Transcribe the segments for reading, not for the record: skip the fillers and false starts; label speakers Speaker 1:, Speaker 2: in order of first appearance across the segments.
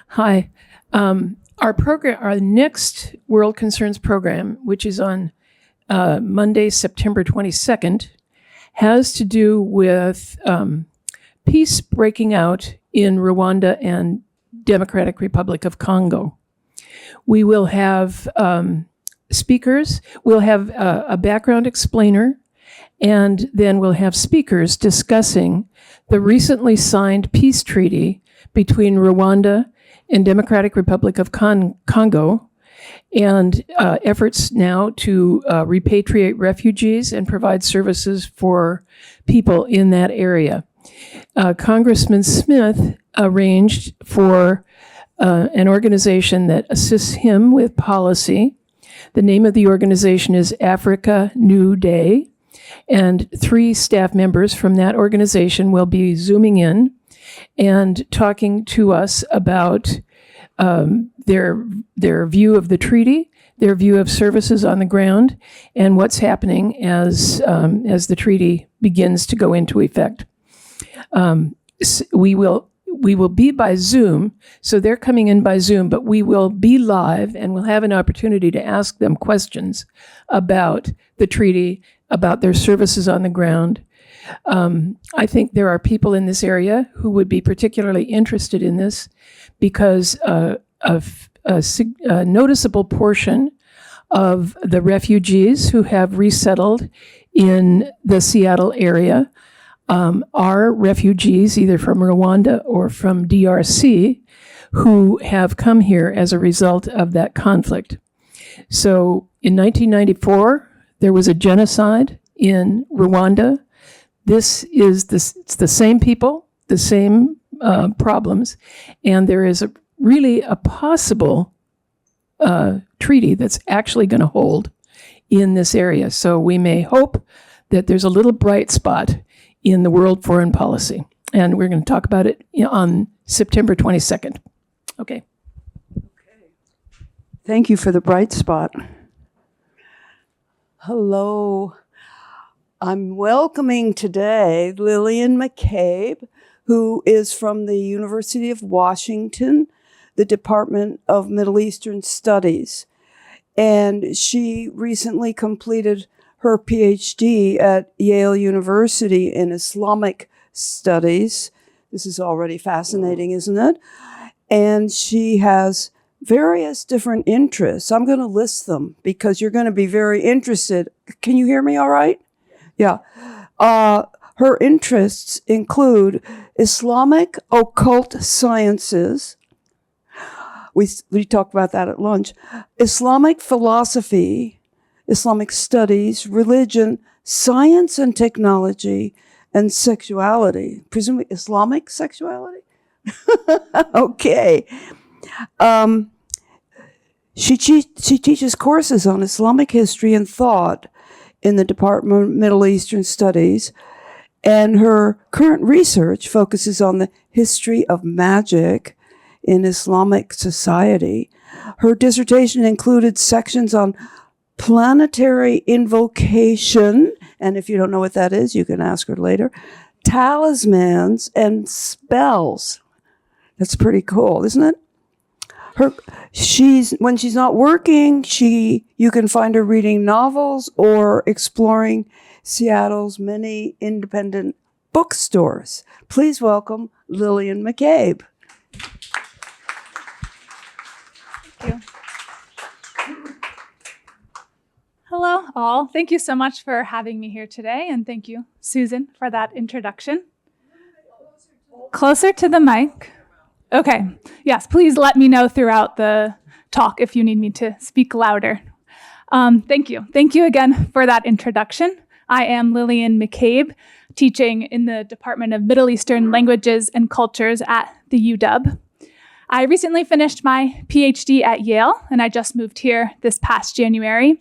Speaker 1: Hi. Our next World Concerns program, which is on Monday, September 22nd, has to do with peace breaking out in Rwanda and Democratic Republic of Congo. We will have speakers. We'll have a background explainer, and then we'll have speakers discussing the recently signed peace treaty between Rwanda and Democratic Republic of Congo, and efforts now to repatriate refugees and provide services for people in that area. Congressman Smith arranged for an organization that assists him with policy. The name of the organization is Africa New Day, and 3 staff members from that organization will be Zooming in and talking to us about their view of the treaty, their view of services on the ground, and what's happening as the treaty begins to go into effect. We will be by Zoom, so they're coming in by Zoom, but we will be live and we'll have an opportunity to ask them questions about the treaty, about their services on the ground. I think there are people in this area who would be particularly interested in this because of a noticeable portion of the refugees who have resettled in the Seattle area are refugees either from Rwanda or from DRC who have come here as a result of that conflict. So in 1994, there was a genocide in Rwanda. It's the same people, the same problems, and there is really a possible treaty that's actually going to hold in this area. So we may hope that there's a little bright spot in the world foreign policy. And we're going to talk about it on September 22nd. Okay.
Speaker 2: Thank you for the bright spot. Hello. I'm welcoming today Lillian McCabe, who is from the University of Washington, the Department of Middle Eastern Studies. And she recently completed her PhD at Yale University in Islamic Studies. This is already fascinating, isn't it? And she has various different interests. I'm going to list them because you're going to be very interested. Can you hear me all right? Yeah. Her interests include Islamic occult sciences. We talked about that at lunch. Islamic philosophy, Islamic studies, religion, science and technology, and sexuality. Presumably Islamic sexuality? Okay. She teaches courses on Islamic history and thought in the Department of Middle Eastern Studies, and her current research focuses on the history of magic in Islamic society. Her dissertation included sections on planetary invocation, and if you don't know what that is, you can ask her later, talismans and spells. That's pretty cool, isn't it? When she's not working, you can find her reading novels or exploring Seattle's many independent bookstores. Please welcome Lillian McCabe.
Speaker 3: Thank you. Hello, all. Thank you so much for having me here today, and thank you, Susan, for that introduction. Closer to the mic. Okay. Yes, please let me know throughout the talk if you need me to speak louder. Thank you. Thank you again for that introduction. I am Lillian McCabe, teaching in the Department of Middle Eastern Languages and Cultures at the UW. I recently finished my PhD at Yale, and I just moved here this past January.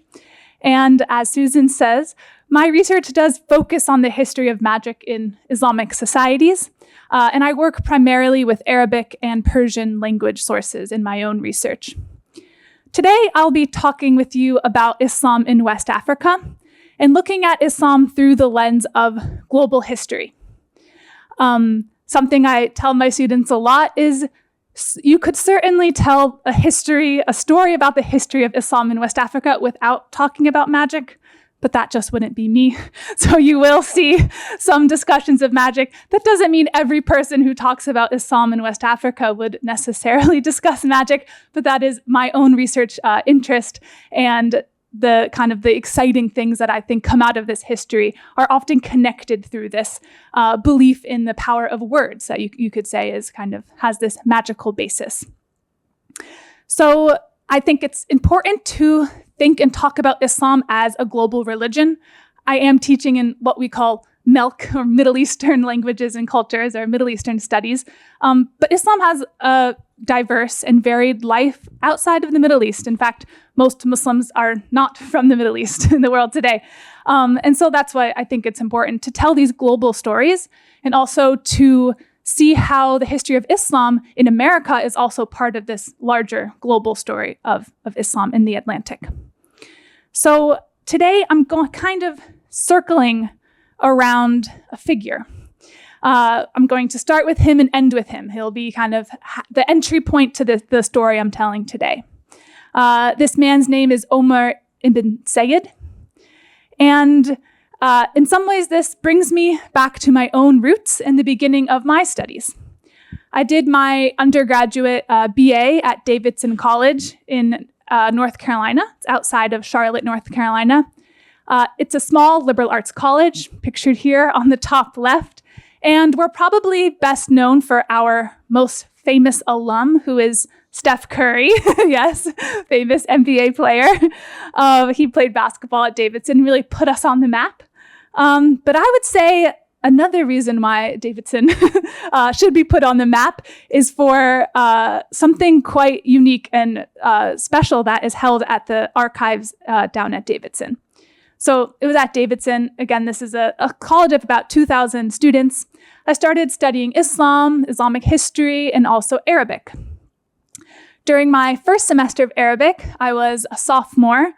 Speaker 3: And as Susan says, my research does focus on the history of magic in Islamic societies, and I work primarily with Arabic and Persian language sources in my own research. Today, I'll be talking with you about Islam in West Africa and looking at Islam through the lens of global history. Something I tell my students a lot is You could certainly tell a story about the history of Islam in West Africa without talking about magic, but that just wouldn't be me. So you will see some discussions of magic. That doesn't mean every person who talks about Islam in West Africa would necessarily discuss magic, but that is my own research interest, and the kind of the exciting things that I think come out of this history are often connected through this belief in the power of words that you could say is kind of has this magical basis. So I think it's important to think and talk about Islam as a global religion. I am teaching in what we call MELK, or Middle Eastern Languages and Cultures, or Middle Eastern Studies. But Islam has a diverse and varied life outside of the Middle East. In fact, most Muslims are not from the Middle East in the world today. And so that's why I think it's important to tell these global stories, and also to see how the history of Islam in America is also part of this larger global story of Islam in the Atlantic. So today I'm going kind of circling around a figure. I'm going to start with him and end with him. He'll be kind of the entry point to the story I'm telling today. This man's name is Omar ibn Said. And in some ways, this brings me back to my own roots and the beginning of my studies. I did my undergraduate BA at Davidson College in North Carolina. It's outside of Charlotte, North Carolina. It's a small liberal arts college, pictured here on the top left. And we're probably best known for our most famous alum, who is Steph Curry. Yes, famous NBA player. He played basketball at Davidson, really put us on the map. But I would say another reason why Davidson should be put on the map is for something quite unique and special that is held at the archives down at Davidson. So it was at Davidson. Again, this is a college of about 2,000 students. I started studying Islam, Islamic history, and also Arabic. During my first semester of Arabic, I was a sophomore,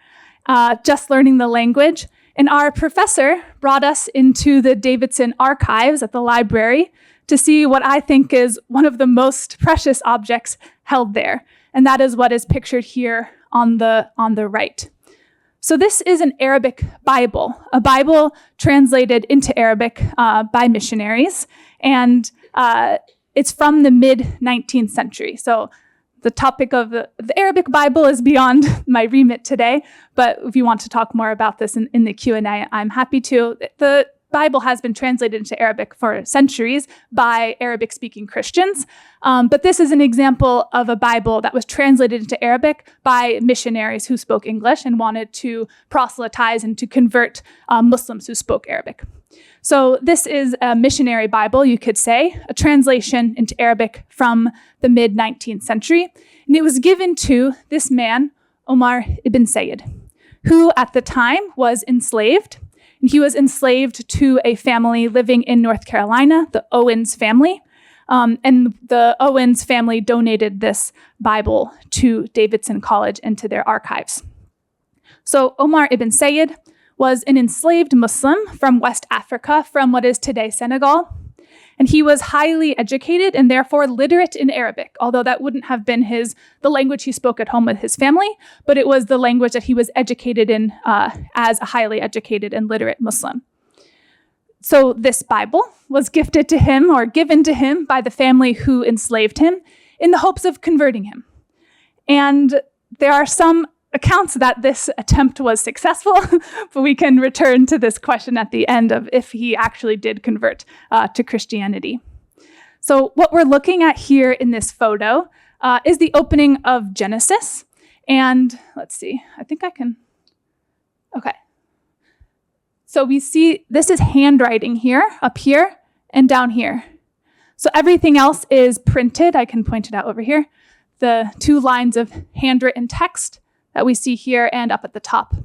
Speaker 3: just learning the language, and our professor brought us into the Davidson archives at the library to see what I think is one of the most precious objects held there, and that is what is pictured here on the right. So this is an Arabic Bible, a Bible translated into Arabic by missionaries, and it's from the mid-19th century. So the topic of the Arabic Bible is beyond my remit today, but if you want to talk more about this in the Q&A, I'm happy to. The Bible has been translated into Arabic for centuries by Arabic-speaking Christians, but this is an example of a Bible that was translated into Arabic by missionaries who spoke English and wanted to proselytize and to convert Muslims who spoke Arabic. So this is a missionary Bible, you could say, a translation into Arabic from the mid-19th century, and it was given to this man, Omar ibn Said, who at the time was enslaved. And he was enslaved to a family living in North Carolina, the Owens family. And the Owens family donated this Bible to Davidson College and to their archives. So Omar ibn Said was an enslaved Muslim from West Africa, from what is today Senegal. And he was highly educated and therefore literate in Arabic, although that wouldn't have been the language he spoke at home with his family, but it was the language that he was educated in as a highly educated and literate Muslim. So this Bible was gifted to him or given to him by the family who enslaved him in the hopes of converting him. And there are some accounts that this attempt was successful, but we can return to this question at the end of if he actually did convert to Christianity. So what we're looking at here in this photo is the opening of Genesis. And let's see, I think I can, okay. So we see this is handwriting here, up here, and down here. So everything else is printed. I can point it out over here. The 2 lines of handwritten text that we see here and up at the top.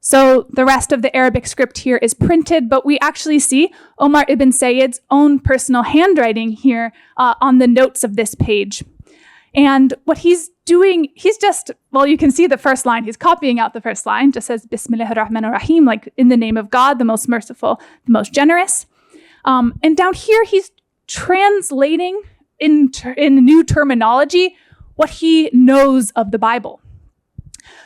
Speaker 3: So the rest of the Arabic script here is printed, but we actually see Omar ibn Said's own personal handwriting here on the notes of this page. And what he's doing, you can see the first line, he's copying out the first line, just says Bismillahir Rahmanir Rahim, like in the name of God, the most merciful, the most generous. And down here, he's translating in new terminology, what he knows of the Bible.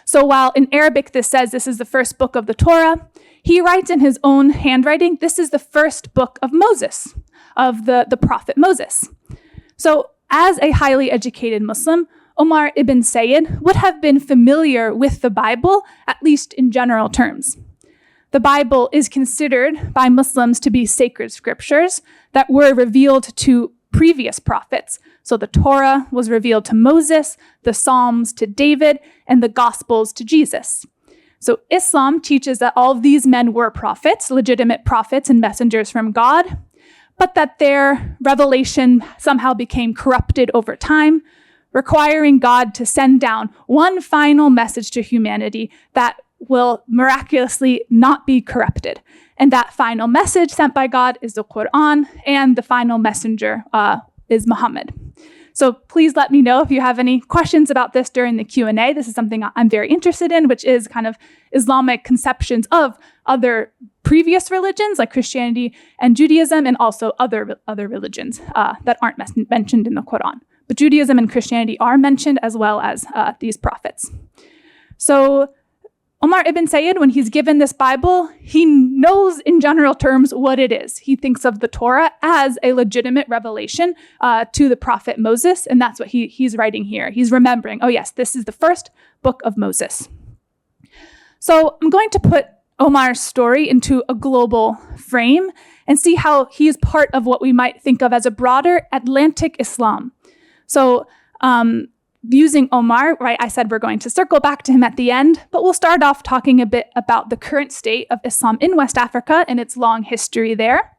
Speaker 3: So while in Arabic this says this is the first book of the Torah, he writes in his own handwriting, this is the first book of Moses, of the prophet Moses. So as a highly educated Muslim, Omar ibn Said would have been familiar with the Bible, at least in general terms. The Bible is considered by Muslims to be sacred scriptures that were revealed to previous prophets. So the Torah was revealed to Moses, the Psalms to David, and the Gospels to Jesus. So Islam teaches that all of these men were prophets, legitimate prophets and messengers from God, but that their revelation somehow became corrupted over time, requiring God to send down one final message to humanity that will miraculously not be corrupted. And that final message sent by God is the Quran, and the final messenger is Muhammad. So please let me know if you have any questions about this during the Q&A. This is something I'm very interested in, which is kind of Islamic conceptions of other previous religions like Christianity and Judaism, and also other religions that aren't mentioned in the Quran. But Judaism and Christianity are mentioned, as well as these prophets. So Omar ibn Said, when he's given this Bible, he knows in general terms what it is. He thinks of the Torah as a legitimate revelation to the prophet Moses, and that's what he's writing here. He's remembering, oh yes, this is the first book of Moses. So I'm going to put Omar's story into a global frame and see how he is part of what we might think of as a broader Atlantic Islam. So using Omar, right, I said we're going to circle back to him at the end, but we'll start off talking a bit about the current state of Islam in West Africa and its long history there.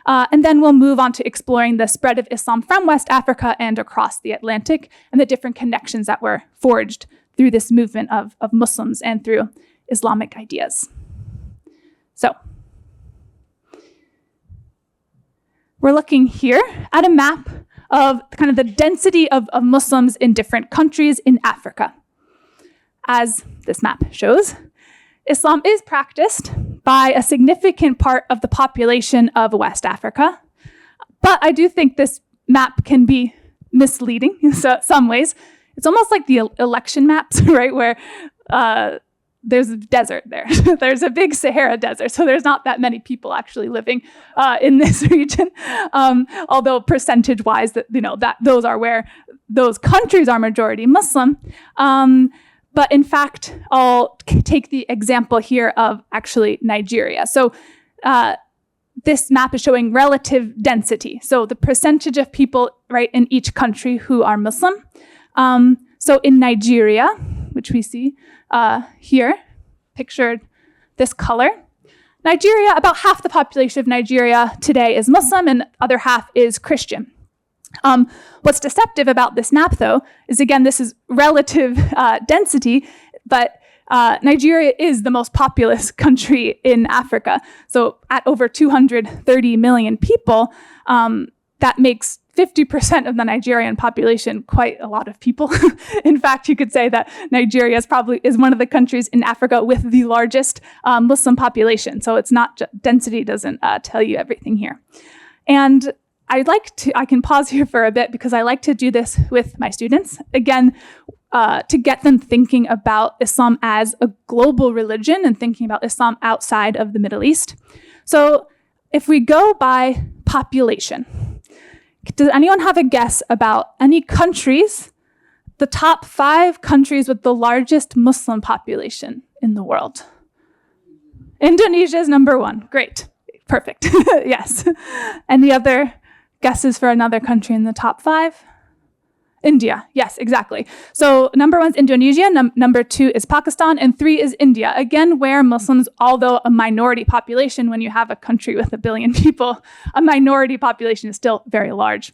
Speaker 3: And then we'll move on to exploring the spread of Islam from West Africa and across the Atlantic, and the different connections that were forged through this movement of Muslims and through Islamic ideas. So we're looking here at a map of kind of the density of Muslims in different countries in Africa. As this map shows, Islam is practiced by a significant part of the population of West Africa. But I do think this map can be misleading in some ways. It's almost like the election maps, right, where there's a desert there. There's a big Sahara desert, so there's not that many people actually living in this region. Although percentage-wise, that those are where those countries are majority Muslim. But in fact, I'll take the example here of actually Nigeria. So this map is showing relative density. So the percentage of people, right, in each country who are Muslim. So in Nigeria, which we see here, pictured this color. Nigeria, about half the population of Nigeria today is Muslim, and the other half is Christian. What's deceptive about this map, though, is again, this is relative density, but Nigeria is the most populous country in Africa. So at over 230 million people, that makes 50% of the Nigerian population quite a lot of people. In fact, you could say that Nigeria is one of the countries in Africa with the largest Muslim population. So it's not density doesn't tell you everything here. And I can pause here for a bit because I like to do this with my students. Again, to get them thinking about Islam as a global religion and thinking about Islam outside of the Middle East. So if we go by population, does anyone have a guess about any countries, the top 5 countries with the largest Muslim population in the world? Indonesia is number 1. Great. Perfect. Yes. Any other guesses for another country in the top 5? India. Yes, exactly. So number 1 is Indonesia, number 2 is Pakistan, and 3 is India. Again, where Muslims, although a minority population, when you have a country with 1 billion people, a minority population is still very large.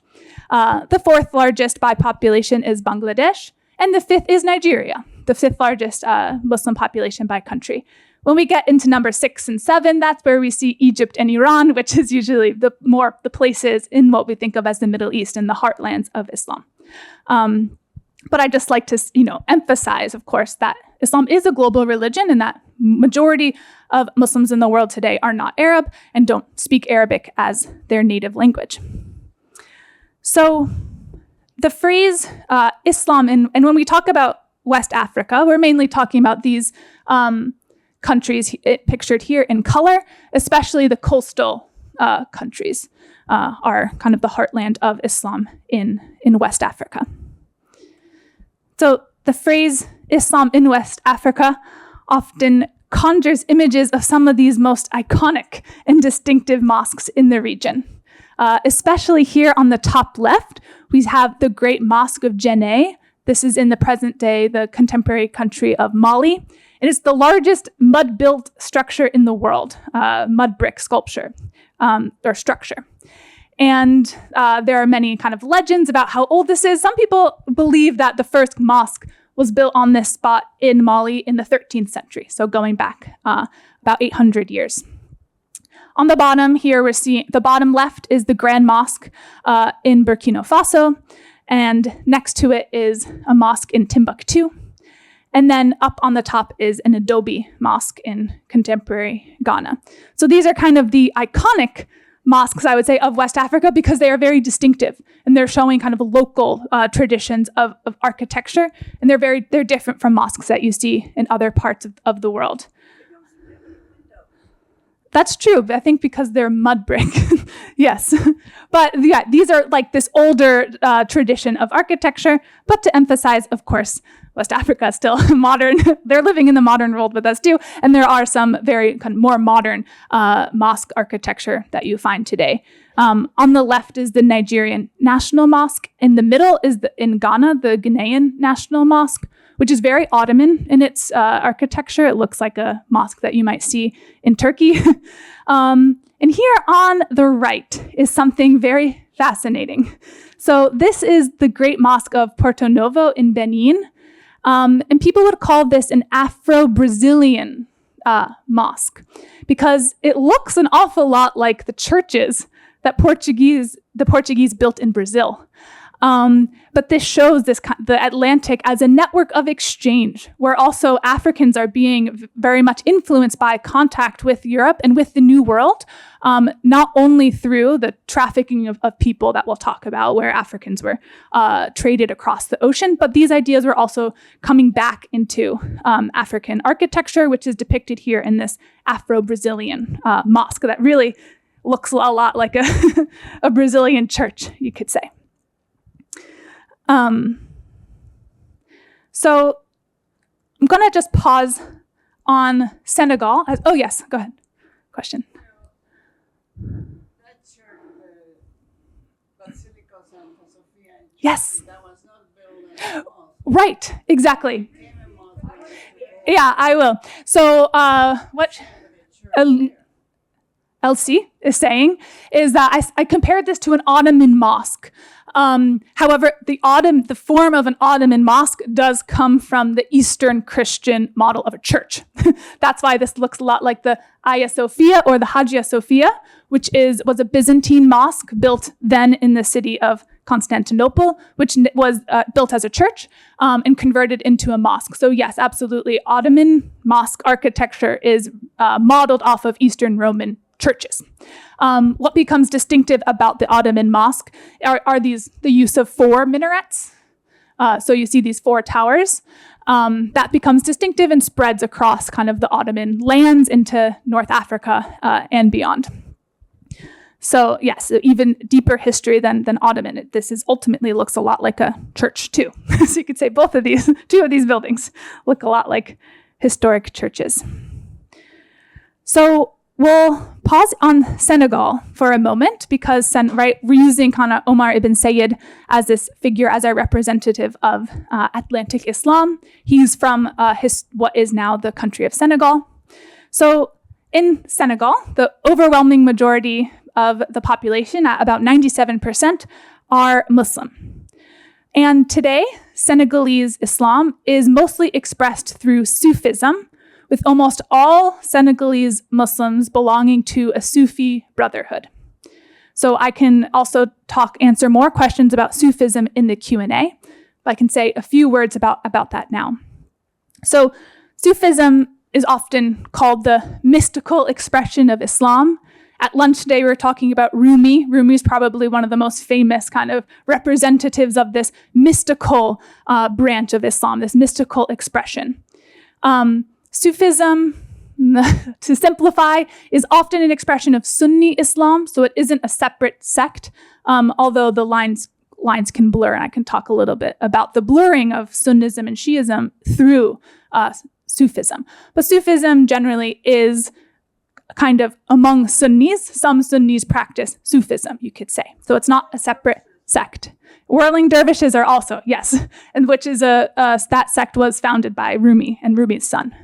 Speaker 3: The 4th largest by population is Bangladesh, and the 5th is Nigeria, the 5th largest Muslim population by country. When we get into number 6 and 7, that's where we see Egypt and Iran, which is usually the places in what we think of as the Middle East and the heartlands of Islam. But I just like to, emphasize, of course, that Islam is a global religion and that majority of Muslims in the world today are not Arab and don't speak Arabic as their native language. So the phrase Islam, and when we talk about West Africa, we're mainly talking about these countries pictured here in color, especially the coastal countries are kind of the heartland of Islam in West Africa. So the phrase Islam in West Africa often conjures images of some of these most iconic and distinctive mosques in the region. Especially here on the top left, we have the Great Mosque of Djenné. This is in the present day, the contemporary country of Mali. And it's the largest mud-built structure in the world, mud brick sculpture or structure. And there are many kind of legends about how old this is. Some people believe that the first mosque was built on this spot in Mali in the 13th century, so going back about 800 years. On the bottom here, we're seeing the bottom left is the Grand Mosque in Burkina Faso, and next to it is a mosque in Timbuktu. And then up on the top is an adobe mosque in contemporary Ghana. So these are kind of the iconic mosques, I would say, of West Africa because they are very distinctive and they're showing kind of local traditions of architecture, and they're different from mosques that you see in other parts of the world. That's true, but I think because they're mud brick. Yes. But yeah, these are like this older tradition of architecture, but to emphasize, of course, West Africa is still modern. They're living in the modern world with us too. And there are some very kind of more modern mosque architecture that you find today. On the left is the Nigerian National Mosque. In the middle is in Ghana, the Ghanaian National Mosque, which is very Ottoman in its architecture. It looks like a mosque that you might see in Turkey. And here on the right is something very fascinating. So this is the Great Mosque of Porto Novo in Benin. And people would call this an Afro-Brazilian mosque because it looks an awful lot like the churches that the Portuguese built in Brazil. But this shows the Atlantic as a network of exchange, where also Africans are being very much influenced by contact with Europe and with the New World, not only through the trafficking of people that we'll talk about, where Africans were traded across the ocean, but these ideas were also coming back into African architecture, which is depicted here in this Afro-Brazilian mosque that really looks a lot like a Brazilian church, you could say. So I'm going to just pause on Senegal. Oh, yes, go ahead. Question.
Speaker 4: That church, Basilica of Santa Sofia,
Speaker 3: Yes.
Speaker 4: that was not built as a mosque.
Speaker 3: Right, exactly.
Speaker 4: Became a mosque.
Speaker 3: Yeah, I will. So what Elsie is saying is that I compared this to an Ottoman mosque. However, the form of an Ottoman mosque does come from the Eastern Christian model of a church. That's why this looks a lot like the Hagia Sophia or the Hagia Sophia, which was a Byzantine mosque built then in the city of Constantinople, which was built as a church and converted into a mosque. So yes, absolutely, Ottoman mosque architecture is modeled off of Eastern Roman churches. What becomes distinctive about the Ottoman mosque are the use of 4 minarets. So you see these 4 towers. That becomes distinctive and spreads across kind of the Ottoman lands into North Africa and beyond. So yes, even deeper history than Ottoman. This ultimately looks a lot like a church too. So you could say two of these buildings look a lot like historic churches. So we'll pause on Senegal for a moment because we're using kind of Omar ibn Said as this figure, as a representative of Atlantic Islam. He's from what is now the country of Senegal. So in Senegal, the overwhelming majority of the population, at about 97%, are Muslim. And today, Senegalese Islam is mostly expressed through Sufism, with almost all Senegalese Muslims belonging to a Sufi brotherhood. So I can also answer more questions about Sufism in the Q&A, but I can say a few words about that now. So Sufism is often called the mystical expression of Islam, At lunch today, we were talking about Rumi. Rumi is probably one of the most famous kind of representatives of this mystical branch of Islam, this mystical expression. Sufism, to simplify, is often an expression of Sunni Islam, so it isn't a separate sect, although the lines can blur, and I can talk a little bit about the blurring of Sunnism and Shiism through Sufism. But Sufism generally is kind of among Sunnis. Some Sunnis practice Sufism, you could say. So it's not a separate sect. Whirling dervishes are also, yes, and which is that sect was founded by Rumi and Rumi's son,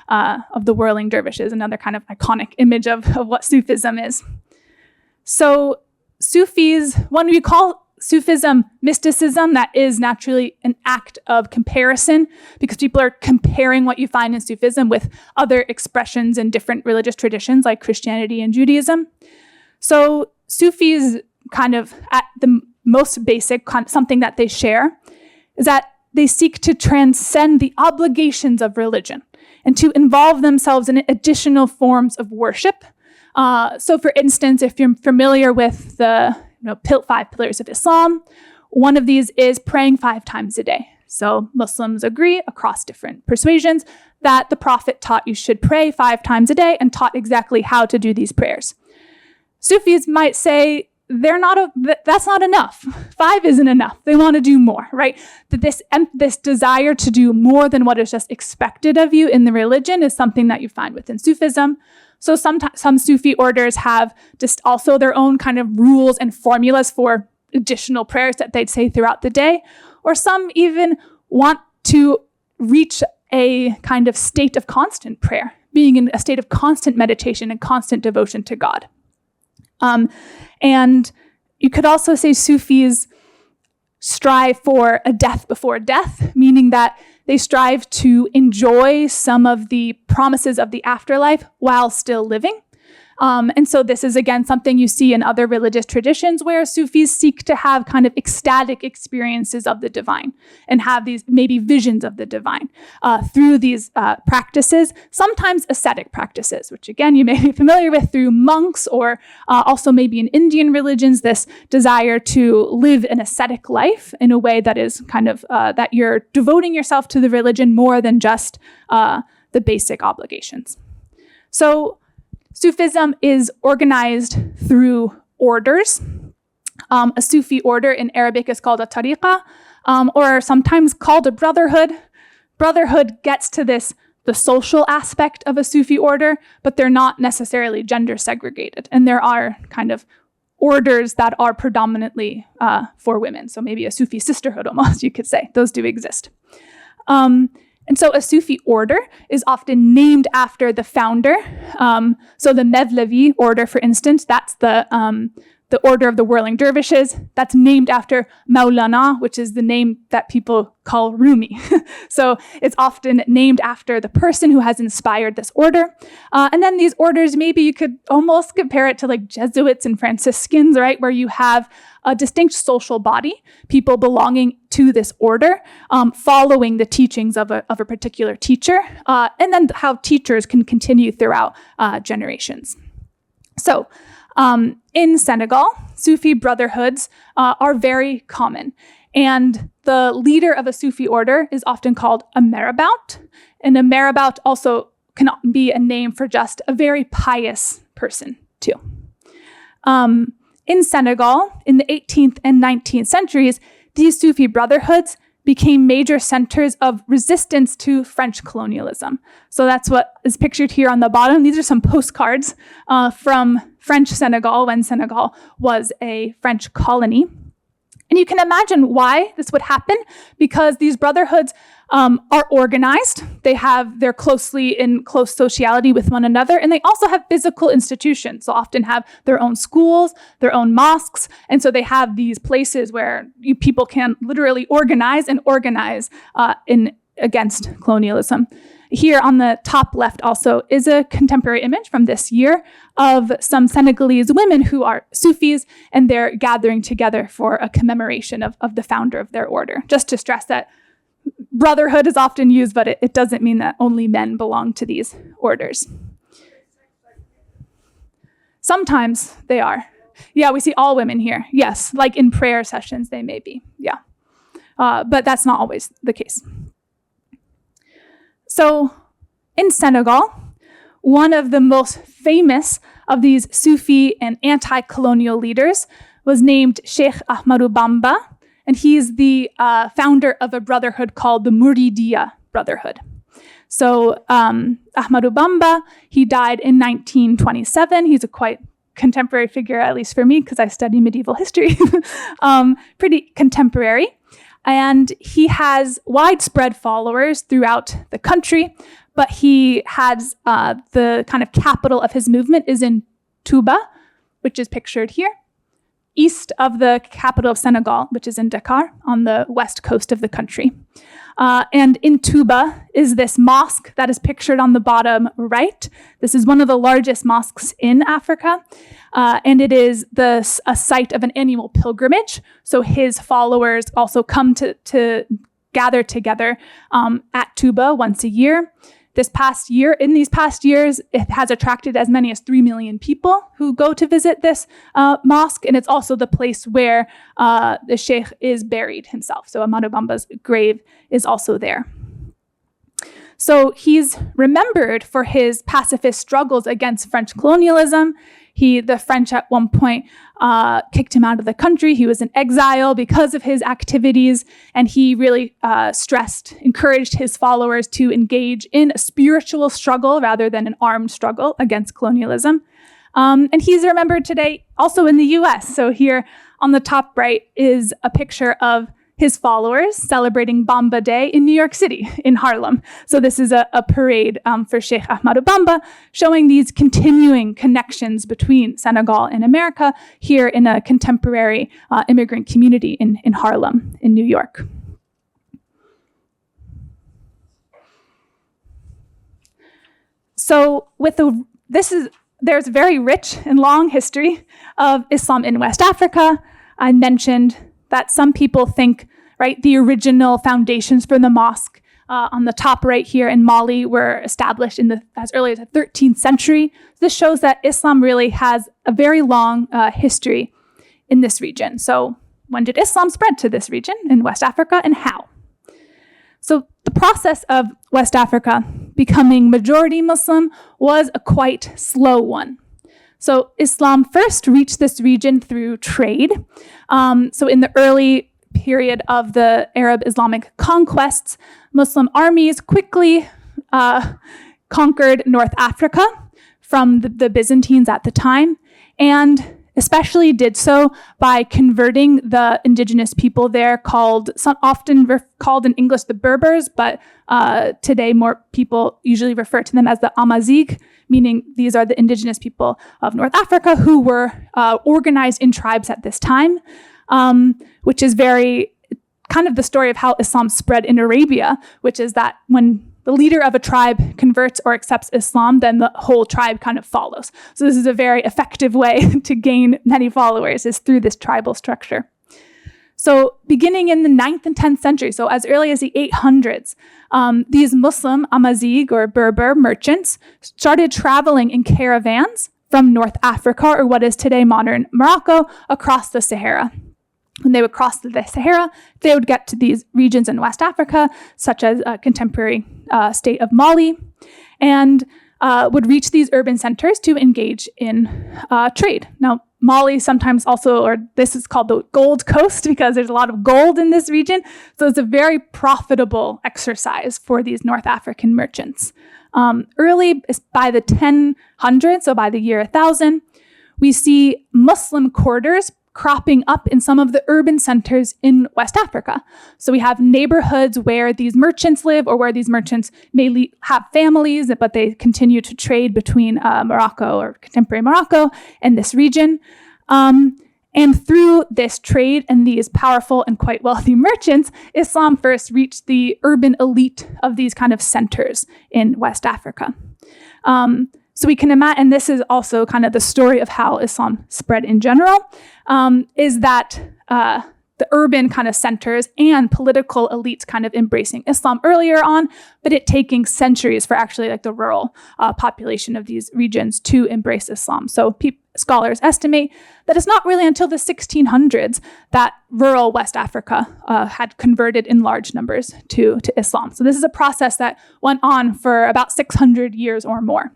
Speaker 3: of the whirling dervishes, another kind of iconic image of what Sufism is. So Sufis, when we call Sufism mysticism, that is naturally an act of comparison, because people are comparing what you find in Sufism with other expressions in different religious traditions like Christianity and Judaism. So Sufis, kind of at the most basic, something that they share is that they seek to transcend the obligations of religion and to involve themselves in additional forms of worship. So for instance, if you're familiar with the 5 pillars of Islam, one of these is praying 5 times a day. So Muslims agree across different persuasions that the Prophet taught you should pray 5 times a day and taught exactly how to do these prayers. Sufis might say that's not enough. 5 isn't enough. They want to do more, right? That this desire to do more than what is just expected of you in the religion is something that you find within Sufism. So some Sufi orders have just also their own kind of rules and formulas for additional prayers that they'd say throughout the day. Or some even want to reach a kind of state of constant prayer, being in a state of constant meditation and constant devotion to God. And you could also say Sufis strive for a death before death, meaning that they strive to enjoy some of the promises of the afterlife while still living. And so this is, again, something you see in other religious traditions where Sufis seek to have kind of ecstatic experiences of the divine and have these maybe visions of the divine through these practices, sometimes ascetic practices, which again, you may be familiar with through monks or also maybe in Indian religions, this desire to live an ascetic life in a way that is kind of that you're devoting yourself to the religion more than just the basic obligations. So Sufism is organized through orders. A Sufi order in Arabic is called a tariqa, or sometimes called a brotherhood. Brotherhood gets to the social aspect of a Sufi order, but they're not necessarily gender segregated. And there are kind of orders that are predominantly for women. So maybe a Sufi sisterhood almost, you could say. Those do exist. And so a Sufi order is often named after the founder. So the Mevlevi order, for instance, that's the order of the whirling dervishes. That's named after Maulana, which is the name that people call Rumi. So it's often named after the person who has inspired this order. And then these orders, maybe you could almost compare it to like Jesuits and Franciscans, right? Where you have a distinct social body, people belonging to this order, following the teachings of a particular teacher, and then how teachers can continue throughout generations. So in Senegal, Sufi brotherhoods are very common. And the leader of a Sufi order is often called a marabout. And a marabout also can be a name for just a very pious person, too. In Senegal, in the 18th and 19th centuries, these Sufi brotherhoods became major centers of resistance to French colonialism. So that's what is pictured here on the bottom. These are some postcards from French Senegal when Senegal was a French colony. And you can imagine why this would happen, because these brotherhoods are organized. They're closely in close sociality with one another, and they also have physical institutions. So often have their own schools, their own mosques, and so they have these places where people can literally organize against colonialism. Here on the top left also is a contemporary image from this year of some Senegalese women who are Sufis, and they're gathering together for a commemoration of the founder of their order. Just to stress that brotherhood is often used, but it doesn't mean that only men belong to these orders. Sometimes they are. Yeah, we see all women here. Yes, like in prayer sessions, they may be. Yeah. But that's not always the case. So in Senegal, one of the most famous of these Sufi and anti-colonial leaders was named Sheikh Ahmadou Bamba, and he's the founder of a brotherhood called the Muridiya Brotherhood. So Ahmadou Bamba, he died in 1927. He's a quite contemporary figure, at least for me, because I study medieval history, pretty contemporary. And he has widespread followers throughout the country, but he has the kind of capital of his movement is in Touba, which is pictured here, east of the capital of Senegal, which is in Dakar, on the west coast of the country. And in Touba is this mosque that is pictured on the bottom right. This is one of the largest mosques in Africa, and it is a site of an annual pilgrimage. So his followers also come to gather together at Touba once a year. In these past years, it has attracted as many as 3 million people who go to visit this mosque, and it's also the place where the sheikh is buried himself. So Ahmadou Bamba's grave is also there. So he's remembered for his pacifist struggles against French colonialism. The French at one point kicked him out of the country. He was in exile because of his activities, and he really encouraged his followers to engage in a spiritual struggle rather than an armed struggle against colonialism. And he's remembered today also in the US. So here on the top right is a picture of his followers celebrating Bamba Day in New York City, in Harlem. So this is a parade for Sheikh Ahmadou Bamba, showing these continuing connections between Senegal and America here in a contemporary immigrant community in Harlem, in New York. So there's a very rich and long history of Islam in West Africa. I mentioned that some people think, right, the original foundations for the mosque on the top right here in Mali were established as early as the 13th century. This shows that Islam really has a very long history in this region. So when did Islam spread to this region in West Africa, and how? So the process of West Africa becoming majority Muslim was a quite slow one. So Islam first reached this region through trade. So in the early period of the Arab Islamic conquests, Muslim armies quickly conquered North Africa from the Byzantines at the time, and especially did so by converting the indigenous people there, often called in English the Berbers, but today more people usually refer to them as the Amazigh, meaning these are the indigenous people of North Africa who were organized in tribes at this time, which is very kind of the story of how Islam spread in Arabia, which is that when the leader of a tribe converts or accepts Islam, then the whole tribe kind of follows. So this is a very effective way to gain many followers, is through this tribal structure. So beginning in the 9th and 10th century, so as early as the 800s, these Muslim Amazigh or Berber merchants started traveling in caravans from North Africa, or what is today modern Morocco, across the Sahara. When they would cross the Sahara, they would get to these regions in West Africa, such as a contemporary state of Mali, and would reach these urban centers to engage in trade. Now, Mali sometimes also, or this is called the Gold Coast because there's a lot of gold in this region. So it's a very profitable exercise for these North African merchants. Early, by the 1000s, so by the year 1000, we see Muslim quarters cropping up in some of the urban centers in West Africa. So we have neighborhoods where these merchants live, or where these merchants may have families, but they continue to trade between Morocco or contemporary Morocco and this region. And through this trade and these powerful and quite wealthy merchants, Islam first reached the urban elite of these kind of centers in West Africa. So we can imagine, and this is also kind of the story of how Islam spread in general, is that the urban kind of centers and political elites kind of embracing Islam earlier on, but it taking centuries for actually like the rural population of these regions to embrace Islam. So scholars estimate that it's not really until the 1600s that rural West Africa had converted in large numbers to Islam. So this is a process that went on for about 600 years or more.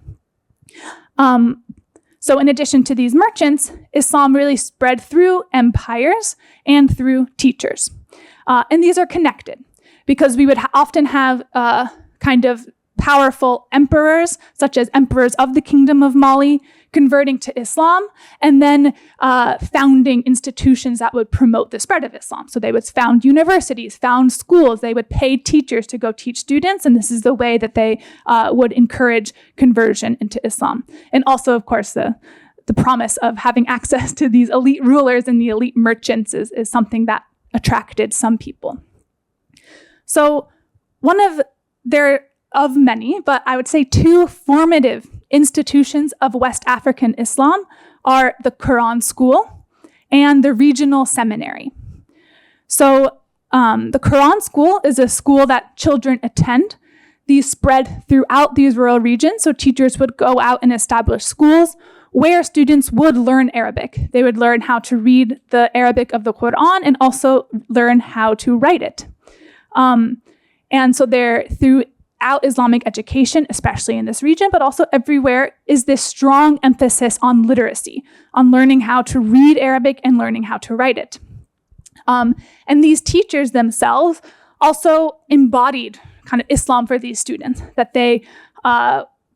Speaker 3: So in addition to these merchants, Islam really spread through empires and through teachers. And these are connected because we would often have kind of powerful emperors, such as emperors of the Kingdom of Mali, converting to Islam, and then founding institutions that would promote the spread of Islam. So they would found universities, found schools, they would pay teachers to go teach students, and this is the way that they would encourage conversion into Islam. And also, of course, the promise of having access to these elite rulers and the elite merchants is something that attracted some people. So one of many, but I would say two formative institutions of West African Islam are the Quran School and the Regional Seminary. So the Quran School is a school that children attend. These spread throughout these rural regions, so teachers would go out and establish schools where students would learn Arabic. They would learn how to read the Arabic of the Quran and also learn how to write it. And so they're throughout Islamic education, especially in this region, but also everywhere, is this strong emphasis on literacy, on learning how to read Arabic and learning how to write it. And these teachers themselves also embodied kind of Islam for these students, that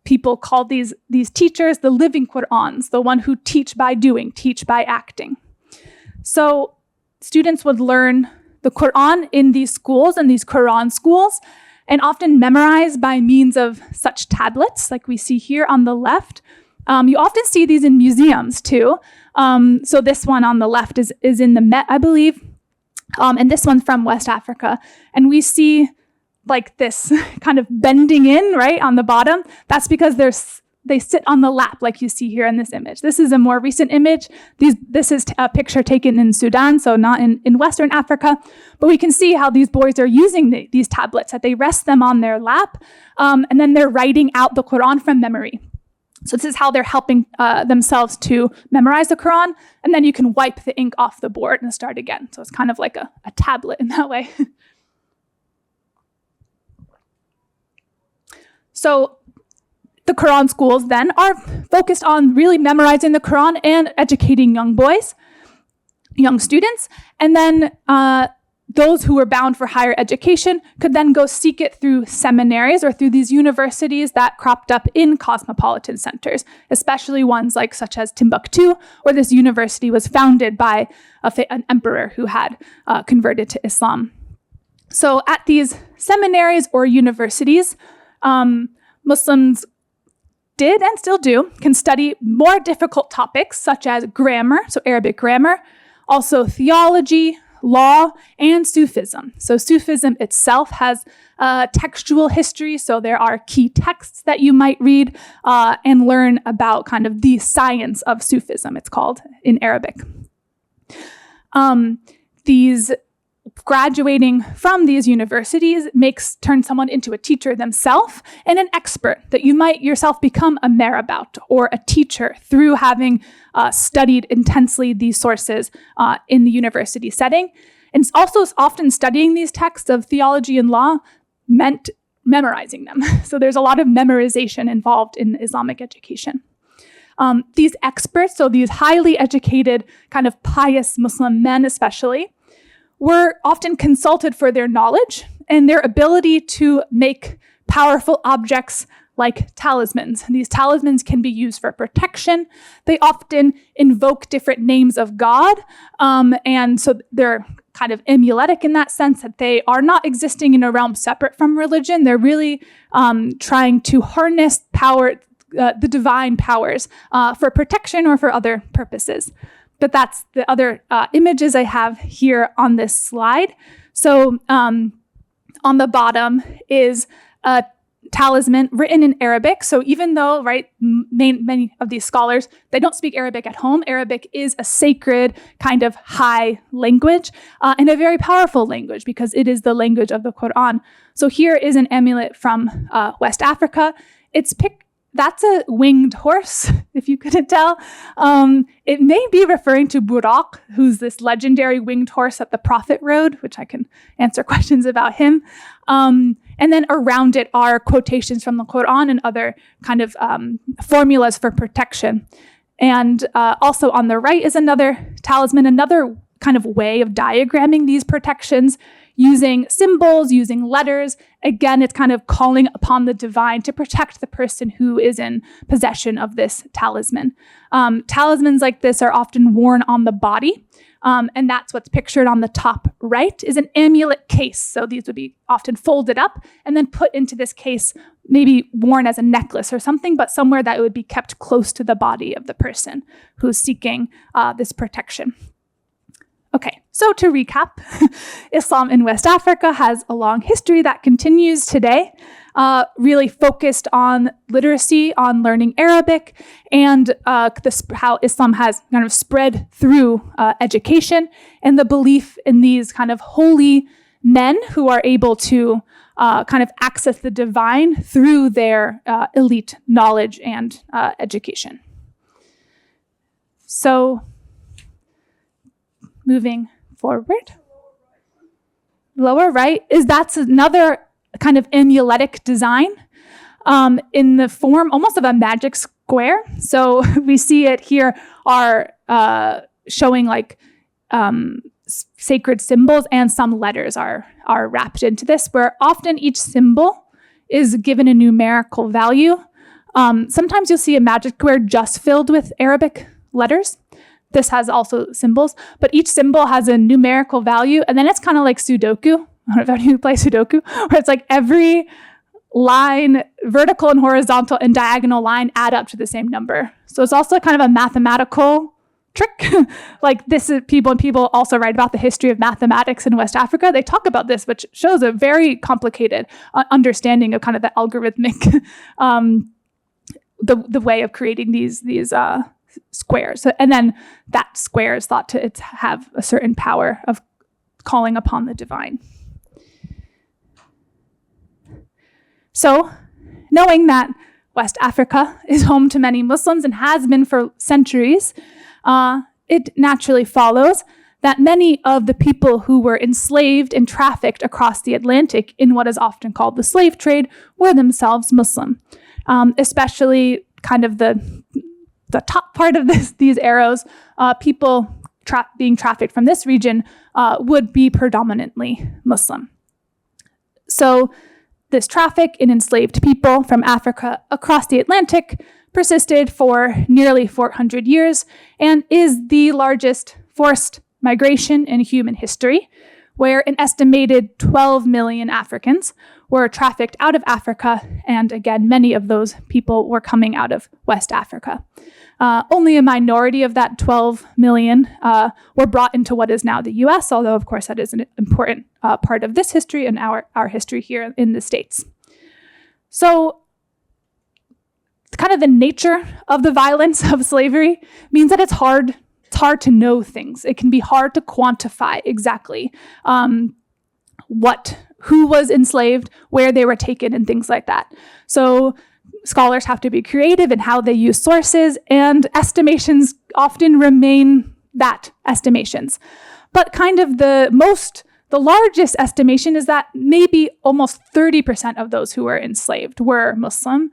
Speaker 3: people called these teachers the living Qur'ans, the one who teach by doing, teach by acting. So students would learn the Quran in these schools and these Quran schools, and often memorized by means of such tablets like we see here on the left. You often see these in museums too. So this one on the left is in the Met, I believe, and this one's from West Africa. And we see like this kind of bending in, right, on the bottom. That's because they sit on the lap like you see here in this image. This is a more recent image. This is a picture taken in Sudan, so not in Western Africa. But we can see how these boys are using these tablets, that they rest them on their lap, and then they're writing out the Quran from memory. So this is how they're helping themselves to memorize the Quran, and then you can wipe the ink off the board and start again. So it's kind of like a tablet in that way. So the Quran schools then are focused on really memorizing the Quran and educating young boys, young students. And then those who were bound for higher education could then go seek it through seminaries or through these universities that cropped up in cosmopolitan centers, especially ones like such as Timbuktu, where this university was founded by an emperor who had converted to Islam. So at these seminaries or universities, Muslims did and still can study more difficult topics such as grammar, so Arabic grammar, also theology, law, and Sufism. So Sufism itself has textual history, so there are key texts that you might read and learn about kind of the science of Sufism, it's called in Arabic. These graduating from these universities turns someone into a teacher themselves and an expert that you might yourself become a marabout or a teacher through having studied intensely these sources in the university setting. And also often studying these texts of theology and law meant memorizing them. So there's a lot of memorization involved in Islamic education. These experts, so these highly educated kind of pious Muslim men especially, were often consulted for their knowledge and their ability to make powerful objects like talismans. These talismans can be used for protection. They often invoke different names of God, and so they're kind of amuletic in that sense that they are not existing in a realm separate from religion. They're really trying to harness power, the divine powers, for protection or for other purposes. But that's the other images I have here on this slide. So on the bottom is a talisman written in Arabic. So even though, right, many of these scholars, they don't speak Arabic at home, Arabic is a sacred kind of high language and a very powerful language because it is the language of the Quran. So here is an amulet from West Africa. that's a winged horse, if you couldn't tell. It may be referring to Burak, who's this legendary winged horse that the prophet rode, which I can answer questions about him. And then around it are quotations from the Quran and other kind of formulas for protection. And also on the right is another talisman, another kind of way of diagramming these protections using symbols, using letters. Again, it's kind of calling upon the divine to protect the person who is in possession of this talisman. Talismans like this are often worn on the body, and that's what's pictured on the top right is an amulet case. So these would be often folded up and then put into this case, maybe worn as a necklace or something, but somewhere that it would be kept close to the body of the person who's seeking this protection. Okay, so to recap, Islam in West Africa has a long history that continues today, really focused on literacy, on learning Arabic, and how Islam has kind of spread through education and the belief in these kind of holy men who are able to kind of access the divine through their elite knowledge and education. So, moving forward. Lower right that's another kind of amuletic design in the form almost of a magic square. So we see it here are showing like sacred symbols, and some letters are wrapped into this, where often each symbol is given a numerical value. Sometimes you'll see a magic square just filled with Arabic letters. This has also symbols, but each symbol has a numerical value. And then it's kind of like Sudoku. I don't know if any of you play Sudoku, where it's like every line, vertical and horizontal and diagonal line add up to the same number. So it's also kind of a mathematical trick. Like this is people also write about the history of mathematics in West Africa. They talk about this, which shows a very complicated understanding of kind of the algorithmic, the way of creating these squares. And then that square is thought to have a certain power of calling upon the divine. So, knowing that West Africa is home to many Muslims and has been for centuries, it naturally follows that many of the people who were enslaved and trafficked across the Atlantic in what is often called the slave trade were themselves Muslim, especially kind of the top part of these arrows, people being trafficked from this region would be predominantly Muslim. So this traffic in enslaved people from Africa across the Atlantic persisted for nearly 400 years and is the largest forced migration in human history, where an estimated 12 million Africans were trafficked out of Africa, and again, many of those people were coming out of West Africa. Only a minority of that 12 million were brought into what is now the US, although of course that is an important part of this history and our history here in the States. So kind of the nature of the violence of slavery means that it's hard to know things. It can be hard to quantify exactly who was enslaved, where they were taken, and things like that. So scholars have to be creative in how they use sources, and estimations often remain that estimations. But kind of the largest estimation is that maybe almost 30% of those who were enslaved were Muslim.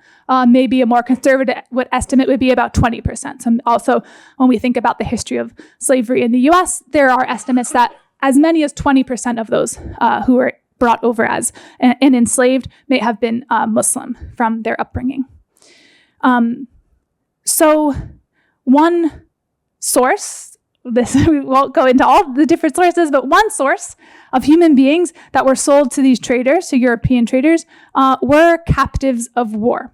Speaker 3: Maybe a more conservative estimate would be about 20%. So also, when we think about the history of slavery in the US, there are estimates that as many as 20% of those who were brought over as and enslaved may have been Muslim from their upbringing. So one source, we won't go into all the different sources, but one source of human beings that were sold to these traders, to European traders, were captives of war.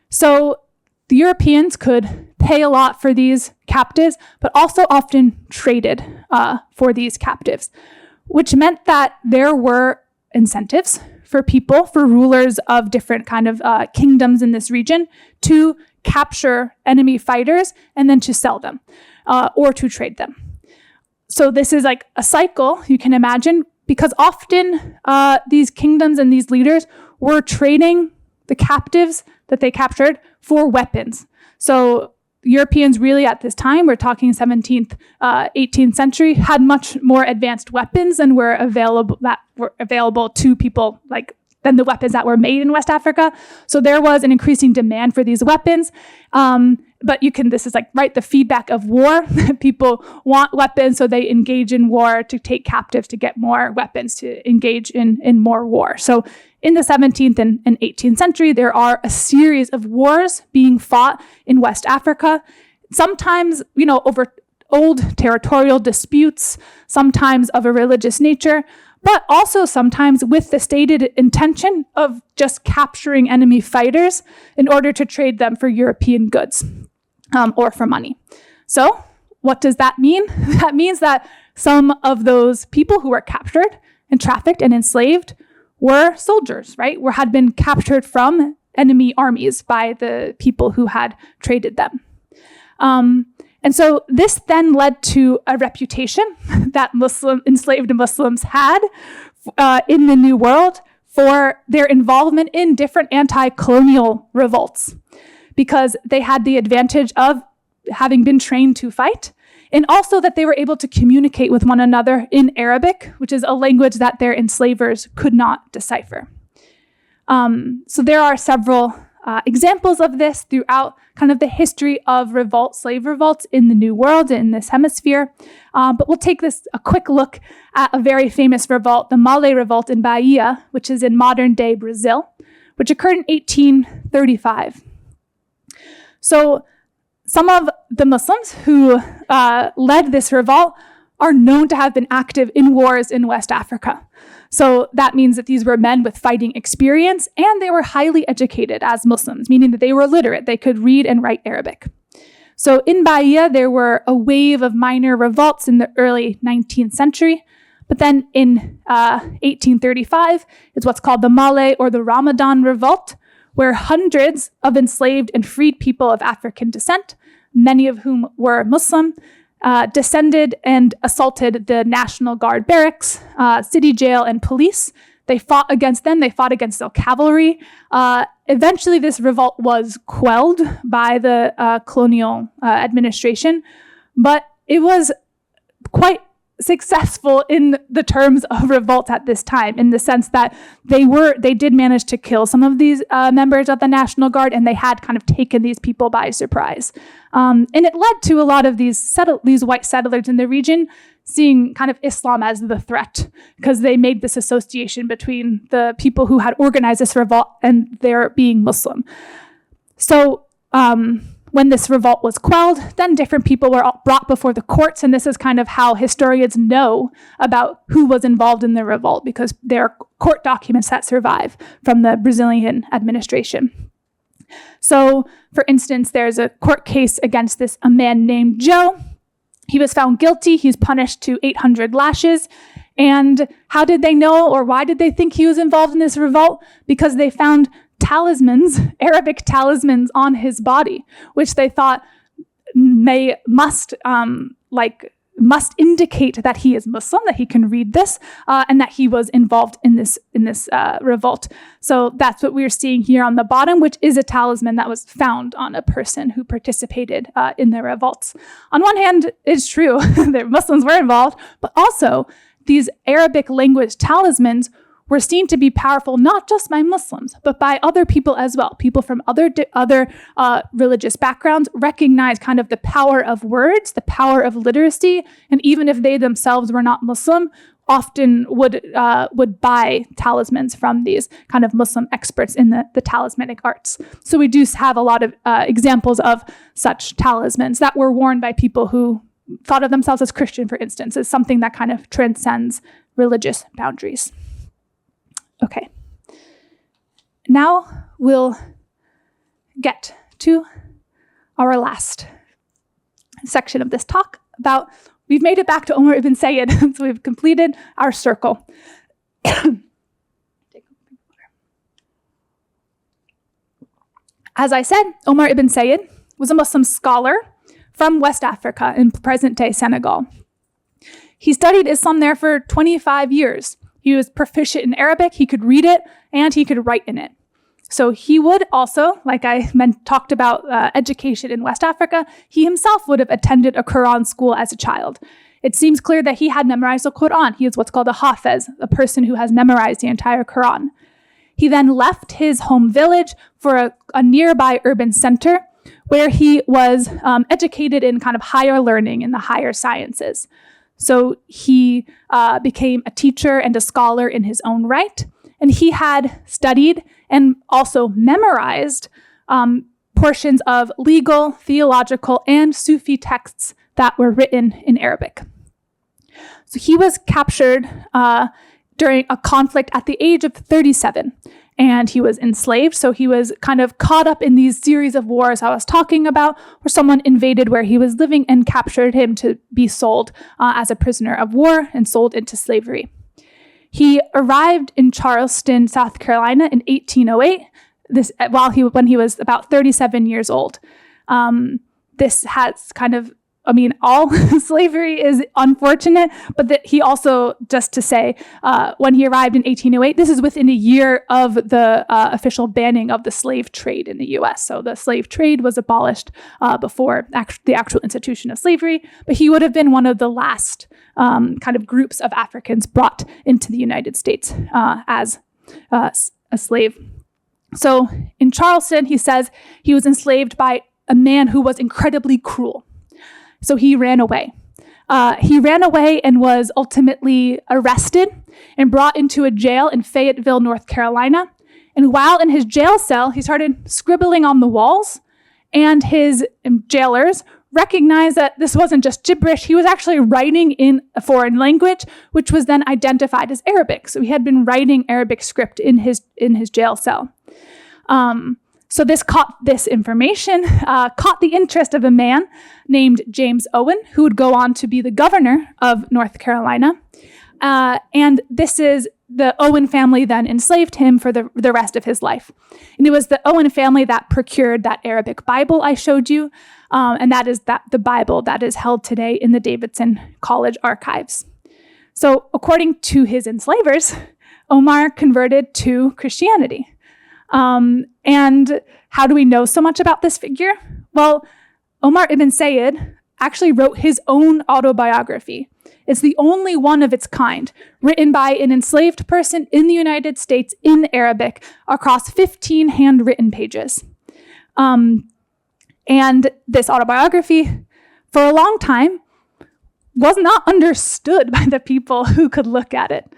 Speaker 3: So the Europeans could pay a lot for these captives, but also often traded for these captives, which meant that there were incentives for rulers of different kind of kingdoms in this region to capture enemy fighters and then to sell them or to trade them. So this is like a cycle, you can imagine, because often these kingdoms and these leaders were trading the captives that they captured for weapons. So Europeans really at this time, we're talking 17th, 18th century, had much more advanced weapons than were available to people than the weapons that were made in West Africa. So there was an increasing demand for these weapons. But this is the feedback of war. People want weapons, so they engage in war to take captives to get more weapons to engage in more war. So in the 17th and 18th century, there are a series of wars being fought in West Africa, sometimes, over old territorial disputes, sometimes of a religious nature, but also sometimes with the stated intention of just capturing enemy fighters in order to trade them for European goods or for money. So what does that mean? That means that some of those people who were captured and trafficked and enslaved were soldiers, right? Or had been captured from enemy armies by the people who had traded them. And so this then led to a reputation that enslaved Muslims had in the New World for their involvement in different anti-colonial revolts, because they had the advantage of having been trained to fight, and also that they were able to communicate with one another in Arabic, which is a language that their enslavers could not decipher. So there are several examples of this throughout kind of the history of slave revolts in the New World, in this hemisphere. But we'll take a quick look at a very famous revolt, the Malay Revolt in Bahia, which is in modern-day Brazil, which occurred in 1835. So some of the Muslims who led this revolt are known to have been active in wars in West Africa. So that means that these were men with fighting experience, and they were highly educated as Muslims, meaning that they were literate. They could read and write Arabic. So in Bahia, there were a wave of minor revolts in the early 19th century. But then in 1835 is what's called the Malay or the Ramadan Revolt, where hundreds of enslaved and freed people of African descent, many of whom were Muslim, descended and assaulted the National Guard barracks, city jail, and police. They fought against them. They fought against the cavalry. Eventually, this revolt was quelled by the colonial administration, but it was quite successful in the terms of revolt at this time, in the sense that they did manage to kill some of these members of the National Guard, and they had kind of taken these people by surprise. And it led to a lot of these white settlers in the region seeing kind of Islam as the threat, because they made this association between the people who had organized this revolt and their being Muslim. So when this revolt was quelled, then different people were brought before the courts, and this is kind of how historians know about who was involved in the revolt, because there are court documents that survive from the Brazilian administration. So, for instance, there's a court case against a man named Joe. He was found guilty. He's punished to 800 lashes. And how did they know, or why did they think he was involved in this revolt? Because they found talismans, Arabic talismans on his body, which they thought must indicate that he is Muslim, that he can read this, and that he was involved in this revolt. So that's what we're seeing here on the bottom, which is a talisman that was found on a person who participated in the revolts. On one hand, it's true that Muslims were involved, but also these Arabic language talismans were seen to be powerful not just by Muslims, but by other people as well. People from other religious backgrounds recognize kind of the power of words, the power of literacy, and even if they themselves were not Muslim, often would buy talismans from these kind of Muslim experts in the talismanic arts. So we do have a lot of examples of such talismans that were worn by people who thought of themselves as Christian, for instance, as something that kind of transcends religious boundaries. Okay, now we'll get to our last section of this talk about, we've made it back to Omar ibn Said, so we've completed our circle. As I said, Omar ibn Said was a Muslim scholar from West Africa in present-day Senegal. He studied Islam there for 25 years. He was proficient in Arabic, he could read it, and he could write in it. So he would also, like I talked about education in West Africa, he himself would have attended a Quran school as a child. It seems clear that he had memorized the Quran. He is what's called a hafiz, a person who has memorized the entire Quran. He then left his home village for a nearby urban center where he was educated in kind of higher learning in the higher sciences. So he became a teacher and a scholar in his own right, and he had studied and also memorized portions of legal, theological, and Sufi texts that were written in Arabic. So he was captured during a conflict at the age of 37, and he was enslaved. So he was kind of caught up in these series of wars I was talking about, where someone invaded where he was living and captured him to be sold as a prisoner of war and sold into slavery. He arrived in Charleston, South Carolina in 1808, when he was about 37 years old. This has kind of, all slavery is unfortunate, but that he also, just to say, when he arrived in 1808, this is within a year of the official banning of the slave trade in the U.S. So the slave trade was abolished before the actual institution of slavery, but he would have been one of the last kind of groups of Africans brought into the United States as a slave. So in Charleston, he says he was enslaved by a man who was incredibly cruel. So he ran away. He ran away and was ultimately arrested and brought into a jail in Fayetteville, North Carolina. And while in his jail cell, he started scribbling on the walls, and his jailers recognized that this wasn't just gibberish. He was actually writing in a foreign language, which was then identified as Arabic. So he had been writing Arabic script in his jail cell. So this information caught the interest of a man named James Owen, who would go on to be the governor of North Carolina. And the Owen family then enslaved him for the rest of his life. And it was the Owen family that procured that Arabic Bible I showed you. And that is the Bible that is held today in the Davidson College archives. So according to his enslavers, Omar converted to Christianity. And how do we know so much about this figure? Well, Omar ibn Said actually wrote his own autobiography. It's the only one of its kind, written by an enslaved person in the United States in Arabic across 15 handwritten pages. And this autobiography, for a long time, was not understood by the people who could look at it.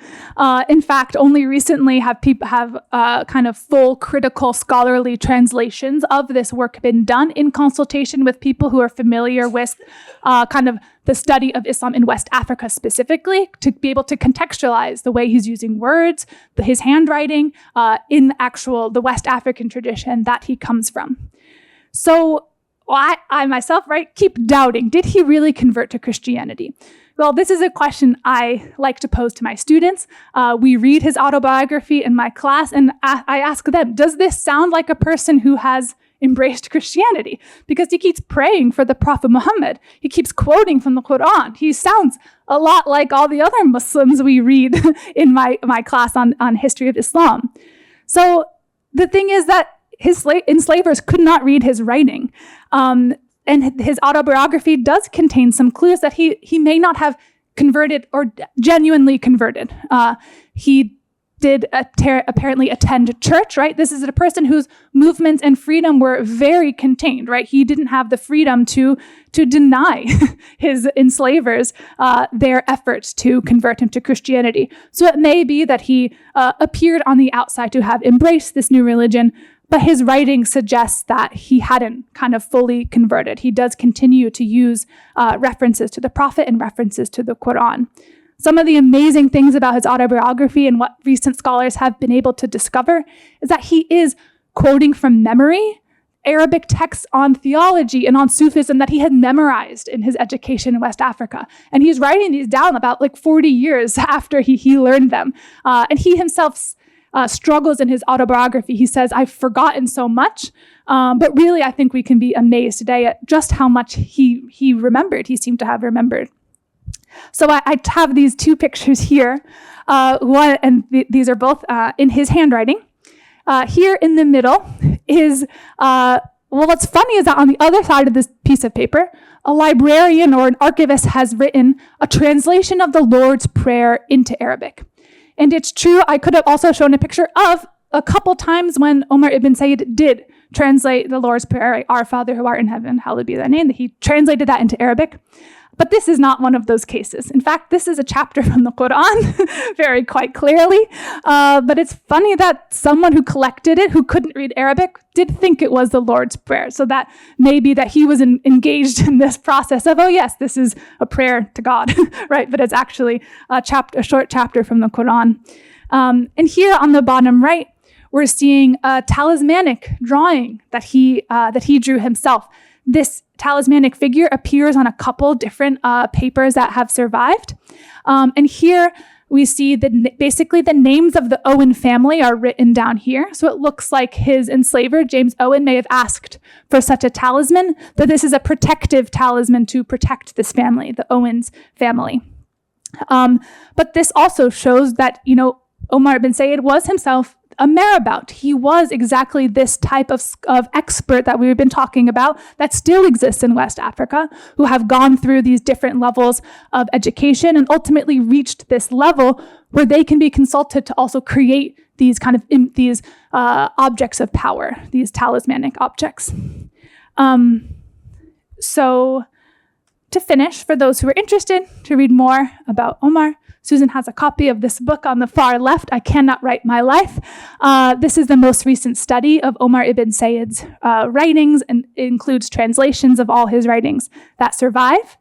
Speaker 3: In fact, only recently have kind of full critical scholarly translations of this work been done in consultation with people who are familiar with kind of the study of Islam in West Africa specifically, to be able to contextualize the way he's using words, his handwriting in the West African tradition that he comes from. So I myself, keep doubting, did he really convert to Christianity? Well, this is a question I like to pose to my students. We read his autobiography in my class, and I ask them, does this sound like a person who has embraced Christianity? Because he keeps praying for the Prophet Muhammad. He keeps quoting from the Quran. He sounds a lot like all the other Muslims we read in my class on history of Islam. So the thing is that his enslavers could not read his writing. And his autobiography does contain some clues that he may not have converted or genuinely converted. He did apparently attend church, right? This is a person whose movements and freedom were very contained, right? He didn't have the freedom to deny his enslavers their efforts to convert him to Christianity. So it may be that he appeared on the outside to have embraced this new religion, but his writing suggests that he hadn't kind of fully converted. He does continue to use references to the Prophet and references to the Quran. Some of the amazing things about his autobiography and what recent scholars have been able to discover is that he is quoting from memory Arabic texts on theology and on Sufism that he had memorized in his education in West Africa. And he's writing these down about 40 years after he learned them. And he himself struggles in his autobiography. He says, I've forgotten so much, but really I think we can be amazed today at just how much he remembered. He seemed to have remembered. So I have these two pictures here. These are both in his handwriting. Here in the middle is, what's funny is that on the other side of this piece of paper, a librarian or an archivist has written a translation of the Lord's Prayer into Arabic. And it's true, I could have also shown a picture of a couple times when Omar ibn Said did translate the Lord's Prayer, right? Our Father who art in heaven, hallowed be thy name. He translated that into Arabic. But this is not one of those cases. In fact, this is a chapter from the Quran, very quite clearly. But it's funny that someone who collected it, who couldn't read Arabic, did think it was the Lord's Prayer. So that may be that he was engaged in this process of, oh yes, this is a prayer to God, right? But it's actually a short chapter from the Quran. And here on the bottom right, we're seeing a talismanic drawing that he drew himself. This talismanic figure appears on a couple different papers that have survived. And here we see that basically the names of the Owen family are written down here. So it looks like his enslaver, James Owen, may have asked for such a talisman, that this is a protective talisman to protect this family, the Owens family. But this also shows that, Omar ibn Said was himself a marabout. He was exactly this type of expert that we've been talking about that still exists in West Africa, who have gone through these different levels of education and ultimately reached this level where they can be consulted to also create these objects of power, these talismanic objects. So to finish, for those who are interested to read more about Omar, Susan has a copy of this book on the far left, I Cannot Write My Life. This is the most recent study of Omar ibn Said's writings, and it includes translations of all his writings that survive.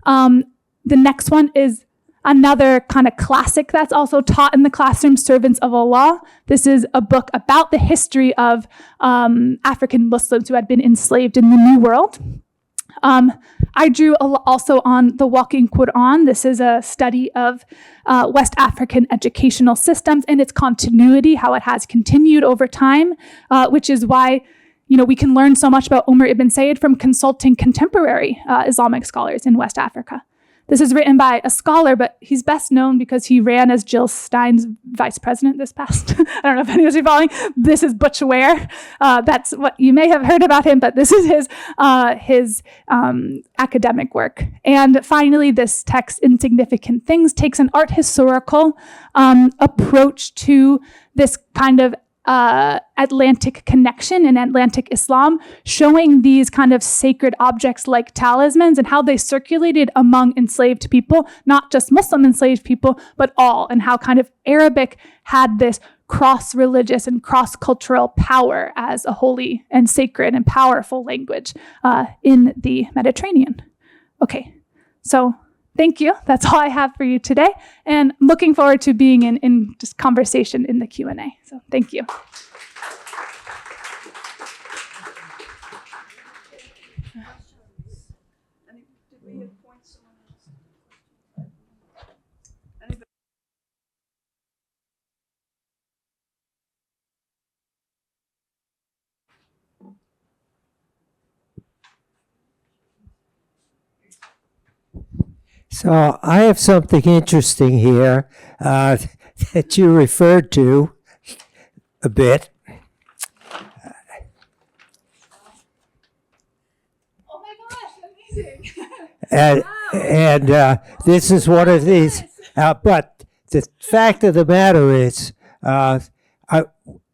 Speaker 3: The next one is another kind of classic that's also taught in the classroom, Servants of Allah. This is a book about the history of African Muslims who had been enslaved in the New World. I drew also on the Walking Quran. This is a study of West African educational systems and its continuity, how it has continued over time, which is why we can learn so much about Omar ibn Said from consulting contemporary Islamic scholars in West Africa. This is written by a scholar, but he's best known because he ran as Jill Stein's vice president this past. I don't know if anyone's following. This is Butch Ware. That's what you may have heard about him, but this is his academic work. And finally, this text, Insignificant Things, takes an art historical approach to this kind of Atlantic connection in Atlantic Islam, showing these kind of sacred objects like talismans and how they circulated among enslaved people, not just Muslim enslaved people, but all, and how kind of Arabic had this cross-religious and cross-cultural power as a holy and sacred and powerful language in the Mediterranean. Okay, so thank you. That's all I have for you today. And I'm looking forward to being in just conversation in the Q&A. So thank you.
Speaker 5: So I have something interesting here that you referred to a bit.
Speaker 3: Oh my gosh, amazing.
Speaker 5: And this is one of these. But the fact of the matter is, I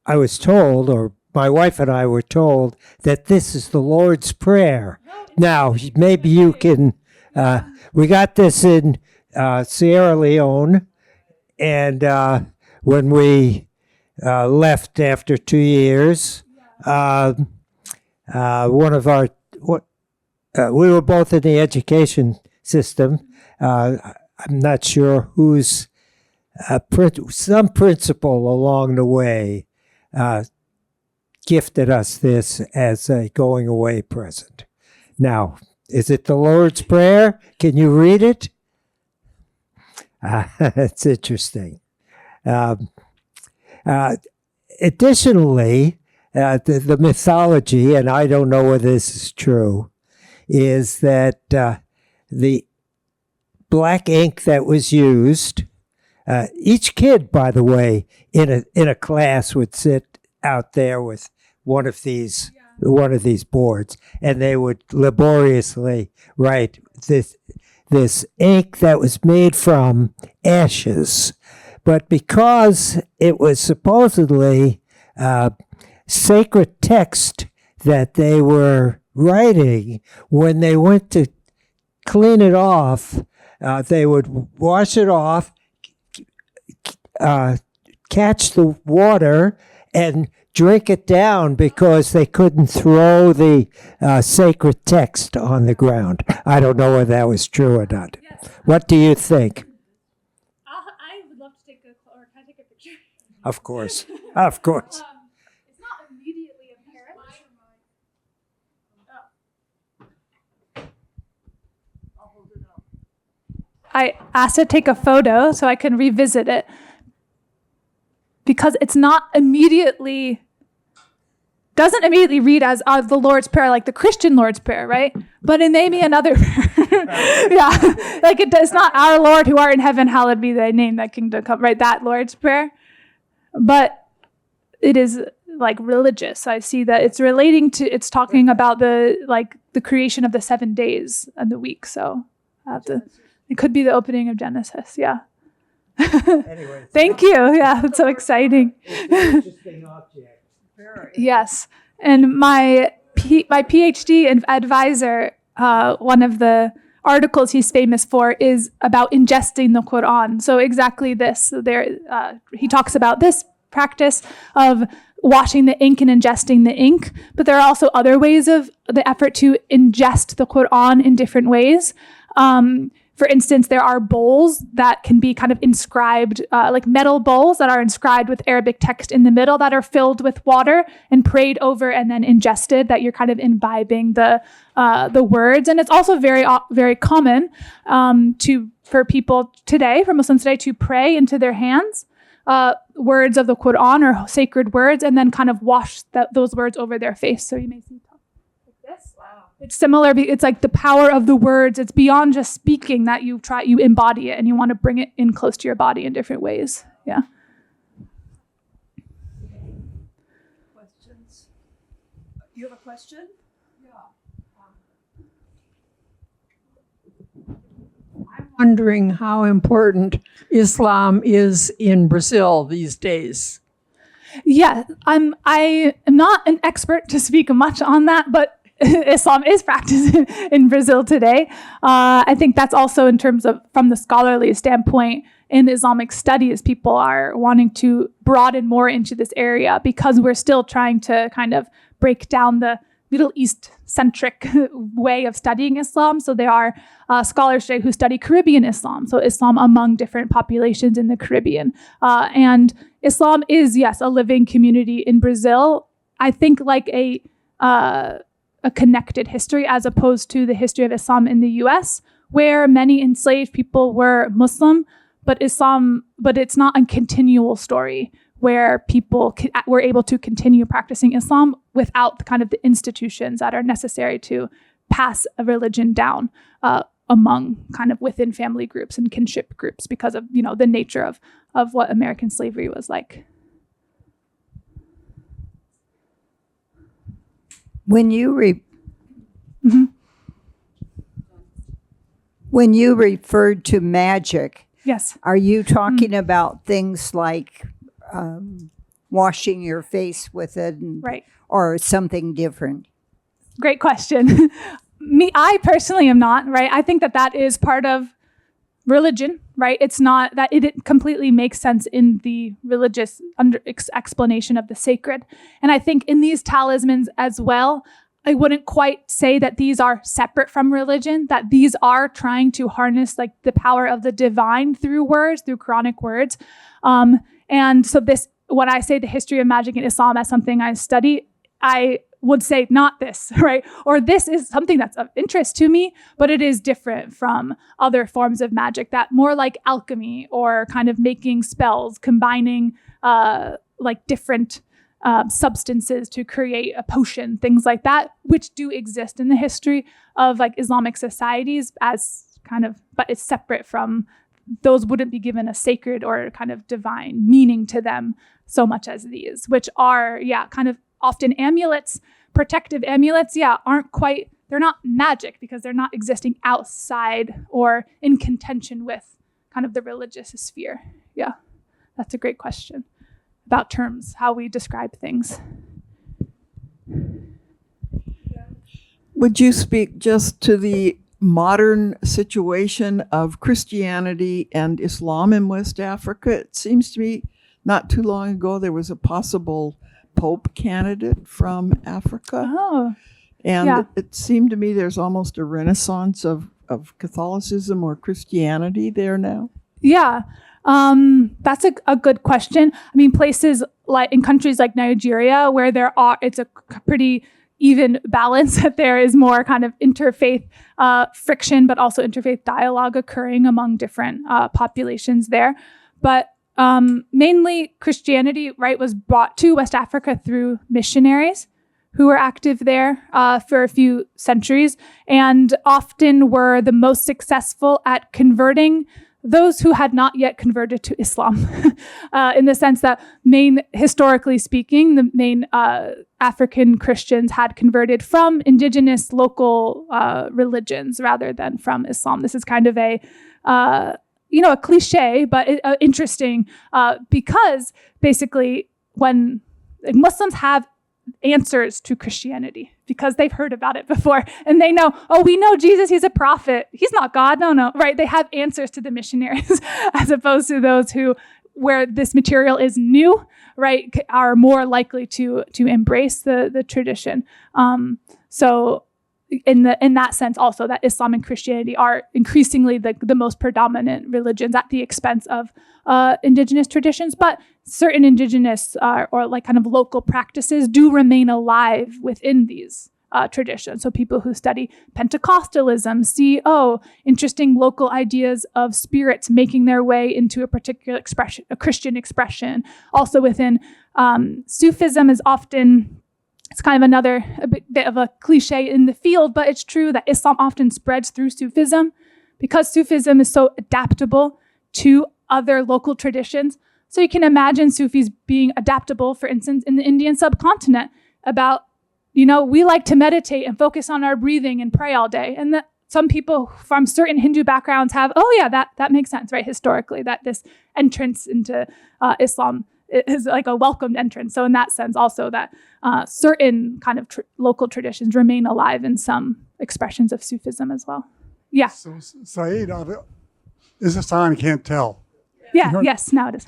Speaker 5: was told, or my wife and I were told, that this is the Lord's Prayer. Now, maybe you can... we got this in Sierra Leone, and when we left after 2 years, one of our, we were both in the education system. I'm not sure whose, some principal along the way gifted us this as a going away present. Now, is it the Lord's Prayer? Can you read it? It's interesting. Additionally, the mythology, and I don't know whether this is true, is that the black ink that was used, each kid, by the way, in a class would sit out there with one of these boards, and they would laboriously write this ink that was made from ashes. But because it was supposedly sacred text that they were writing, when they went to clean it off, they would wash it off, catch the water, and drink it down because they couldn't throw the sacred text on the ground. I don't know whether that was true or not.
Speaker 3: Yes.
Speaker 5: What do you think?
Speaker 3: I would love to take a picture.
Speaker 5: Of course. Of course.
Speaker 3: It's not immediately apparent. I asked to take a photo so I can revisit it because it's not immediately, doesn't immediately read as the Lord's Prayer, like the Christian Lord's Prayer, right? But it may be another prayer. Yeah, like it's not our Lord who art in heaven, hallowed be thy name, thy kingdom come, right? That Lord's Prayer. But it is like religious. I see that it's relating to, it's talking about the creation of the 7 days of the week. So I have to, it could be the opening of Genesis. Yeah.
Speaker 5: Anyway,
Speaker 3: Thank you. Yeah, it's so exciting.
Speaker 5: it's an interesting object.
Speaker 3: Yes. And my PhD advisor, one of the articles he's famous for is about ingesting the Quran. So exactly this. So he talks about this practice of washing the ink and ingesting the ink, but there are also other ways of the effort to ingest the Quran in different ways. For instance, there are bowls that can be kind of inscribed, like metal bowls that are inscribed with Arabic text in the middle that are filled with water and prayed over and then ingested, that you're kind of imbibing the words. And it's also very, very common for people today, for Muslims today, to pray into their hands words of the Quran or sacred words and then kind of wash those words over their face. So you may see like this. Wow. It's similar. It's like the power of the words. It's beyond just speaking that you embody it and you want to bring it in close to your body in different ways. Yeah.
Speaker 2: Questions? You have a question?
Speaker 6: I'm wondering how important Islam is in Brazil these days.
Speaker 3: Yeah, I am not an expert to speak much on that, but Islam is practiced in Brazil today. I think that's also in terms of, from the scholarly standpoint, in Islamic studies, people are wanting to broaden more into this area because we're still trying to kind of break down the Middle East-centric way of studying Islam. So there are scholars today who study Caribbean Islam, so Islam among different populations in the Caribbean. And Islam is, yes, a living community in Brazil. I think like a connected history as opposed to the history of Islam in the US, where many enslaved people were Muslim, but it's not a continual story where people were able to continue practicing Islam without the kind of the institutions that are necessary to pass a religion down among kind of within family groups and kinship groups because of, the nature of what American slavery was like.
Speaker 7: When you referred to magic,
Speaker 3: Yes.
Speaker 7: are you talking about things like washing your face with it,
Speaker 3: Right.
Speaker 7: or something different?
Speaker 3: Great question. I personally am not, right? I think that is part of religion, right? It's not that it completely makes sense in the religious explanation of the sacred. And I think in these talismans as well, I wouldn't quite say that these are separate from religion, that these are trying to harness like the power of the divine through words, through Quranic words. And so when I say the history of magic in Islam as something I study, I would say not this, right? Or this is something that's of interest to me, but it is different from other forms of magic, that more like alchemy or kind of making spells, combining like different substances to create a potion, things like that, which do exist in the history of like Islamic societies as kind of, but it's separate from those wouldn't be given a sacred or kind of divine meaning to them so much as these, which are, kind of often amulets, protective amulets, aren't quite, they're not magic because they're not existing outside or in contention with kind of the religious sphere. Yeah, that's a great question about terms, how we describe things.
Speaker 8: Would you speak just to the modern situation of Christianity and Islam in West Africa? It seems to me not too long ago there was a possible Pope candidate from Africa.
Speaker 3: Oh,
Speaker 8: and it seemed to me there's almost a renaissance of Catholicism or Christianity there now.
Speaker 3: Yeah, that's a good question. I mean, places like in countries like Nigeria, where it's a pretty even balance, that there is more kind of interfaith friction, but also interfaith dialogue occurring among different populations there. But mainly Christianity, right, was brought to West Africa through missionaries who were active there for a few centuries, and often were the most successful at converting those who had not yet converted to Islam, in the sense that historically speaking, the main African Christians had converted from indigenous local religions rather than from Islam. This is kind of a cliche, but interesting, because basically when Muslims have answers to Christianity because they've heard about it before, and they know, we know Jesus, he's a prophet, he's not God, no, right? They have answers to the missionaries as opposed to those who, where this material is new, right, are more likely to embrace the tradition. So in that sense also, that Islam and Christianity are increasingly the most predominant religions at the expense of indigenous traditions, but certain indigenous or like kind of local practices do remain alive within these traditions. So people who study Pentecostalism see, interesting local ideas of spirits making their way into a particular expression, a Christian expression. Also within Sufism is often, it's kind of a bit of a cliche in the field, but it's true that Islam often spreads through Sufism because Sufism is so adaptable to other local traditions. So you can imagine Sufis being adaptable, for instance, in the Indian subcontinent about, we like to meditate and focus on our breathing and pray all day. And that some people from certain Hindu backgrounds have, that makes sense, right? Historically, that this entrance into Islam is like a welcomed entrance. So in that sense also that certain kind of local traditions remain alive in some expressions of Sufism as well. Yeah.
Speaker 9: So Said, is this on? I can't tell.
Speaker 3: Yeah, yes, now it is.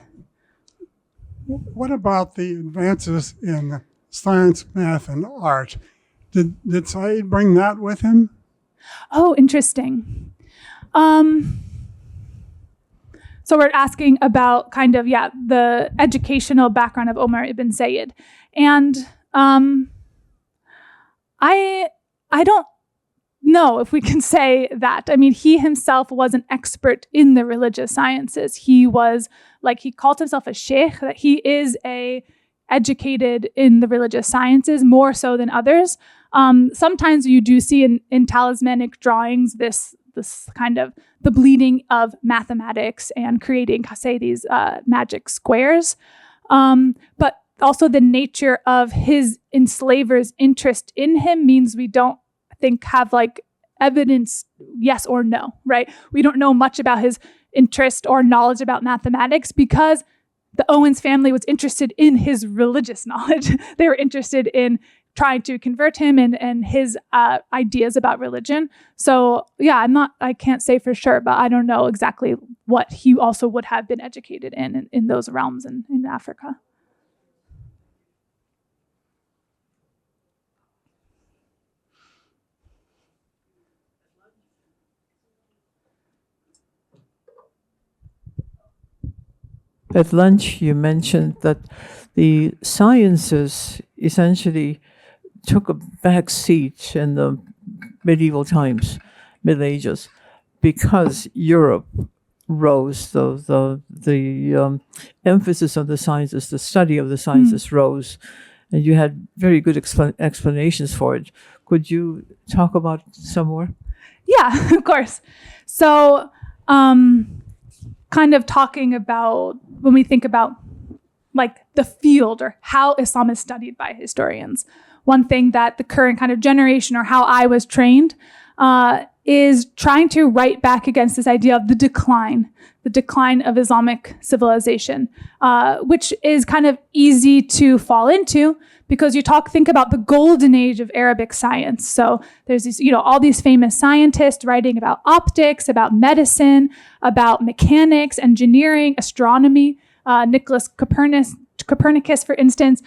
Speaker 9: What about the advances in science, math, and art? Did Said bring that with him?
Speaker 3: Oh, interesting. So we're asking about kind of, the educational background of Omar ibn Said. And I don't know if we can say that. I mean, he himself was an expert in the religious sciences. He was, he called himself a sheikh, that he is educated in the religious sciences more so than others. Sometimes you do see in talismanic drawings this kind of the bleeding of mathematics and creating, say, these magic squares. But also the nature of his enslavers' interest in him means we don't have evidence, yes or no, right? We don't know much about his interest or knowledge about mathematics because the Owens family was interested in his religious knowledge. They were interested in trying to convert him and his ideas about religion. So I can't say for sure, but I don't know exactly what he also would have been educated in those realms in Africa.
Speaker 10: At lunch, you mentioned that the sciences essentially took a back seat in the medieval times, Middle Ages, because Europe rose. The emphasis on the sciences, the study of the sciences rose, and you had very good explanations for it. Could you talk about some more?
Speaker 3: Yeah, of course. So kind of talking about when we think about like the field or how Islam is studied by historians. One thing that the current kind of generation, or how I was trained, is trying to write back against this idea of the decline of Islamic civilization, which is kind of easy to fall into because think about the golden age of Arabic science. So there's these, all these famous scientists writing about optics, about medicine, about mechanics, engineering, astronomy. Nicholas Copernicus, for instance,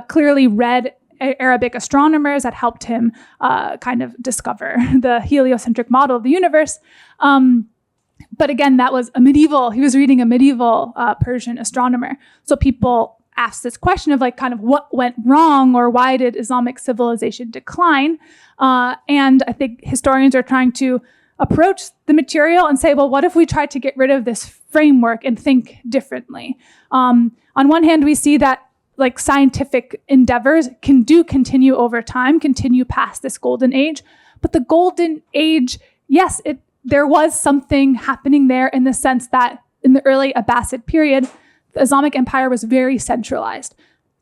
Speaker 3: clearly read Arabic astronomers that helped him kind of discover the heliocentric model of the universe. But again, he was reading a medieval Persian astronomer. So people asked this question of like kind of what went wrong, or why did Islamic civilization decline? And I think historians are trying to approach the material and say, well, what if we tried to get rid of this framework and think differently? On one hand, we see that like scientific endeavors can continue over time, continue past this golden age. But the golden age, yes, there was something happening there in the sense that in the early Abbasid period, the Islamic Empire was very centralized.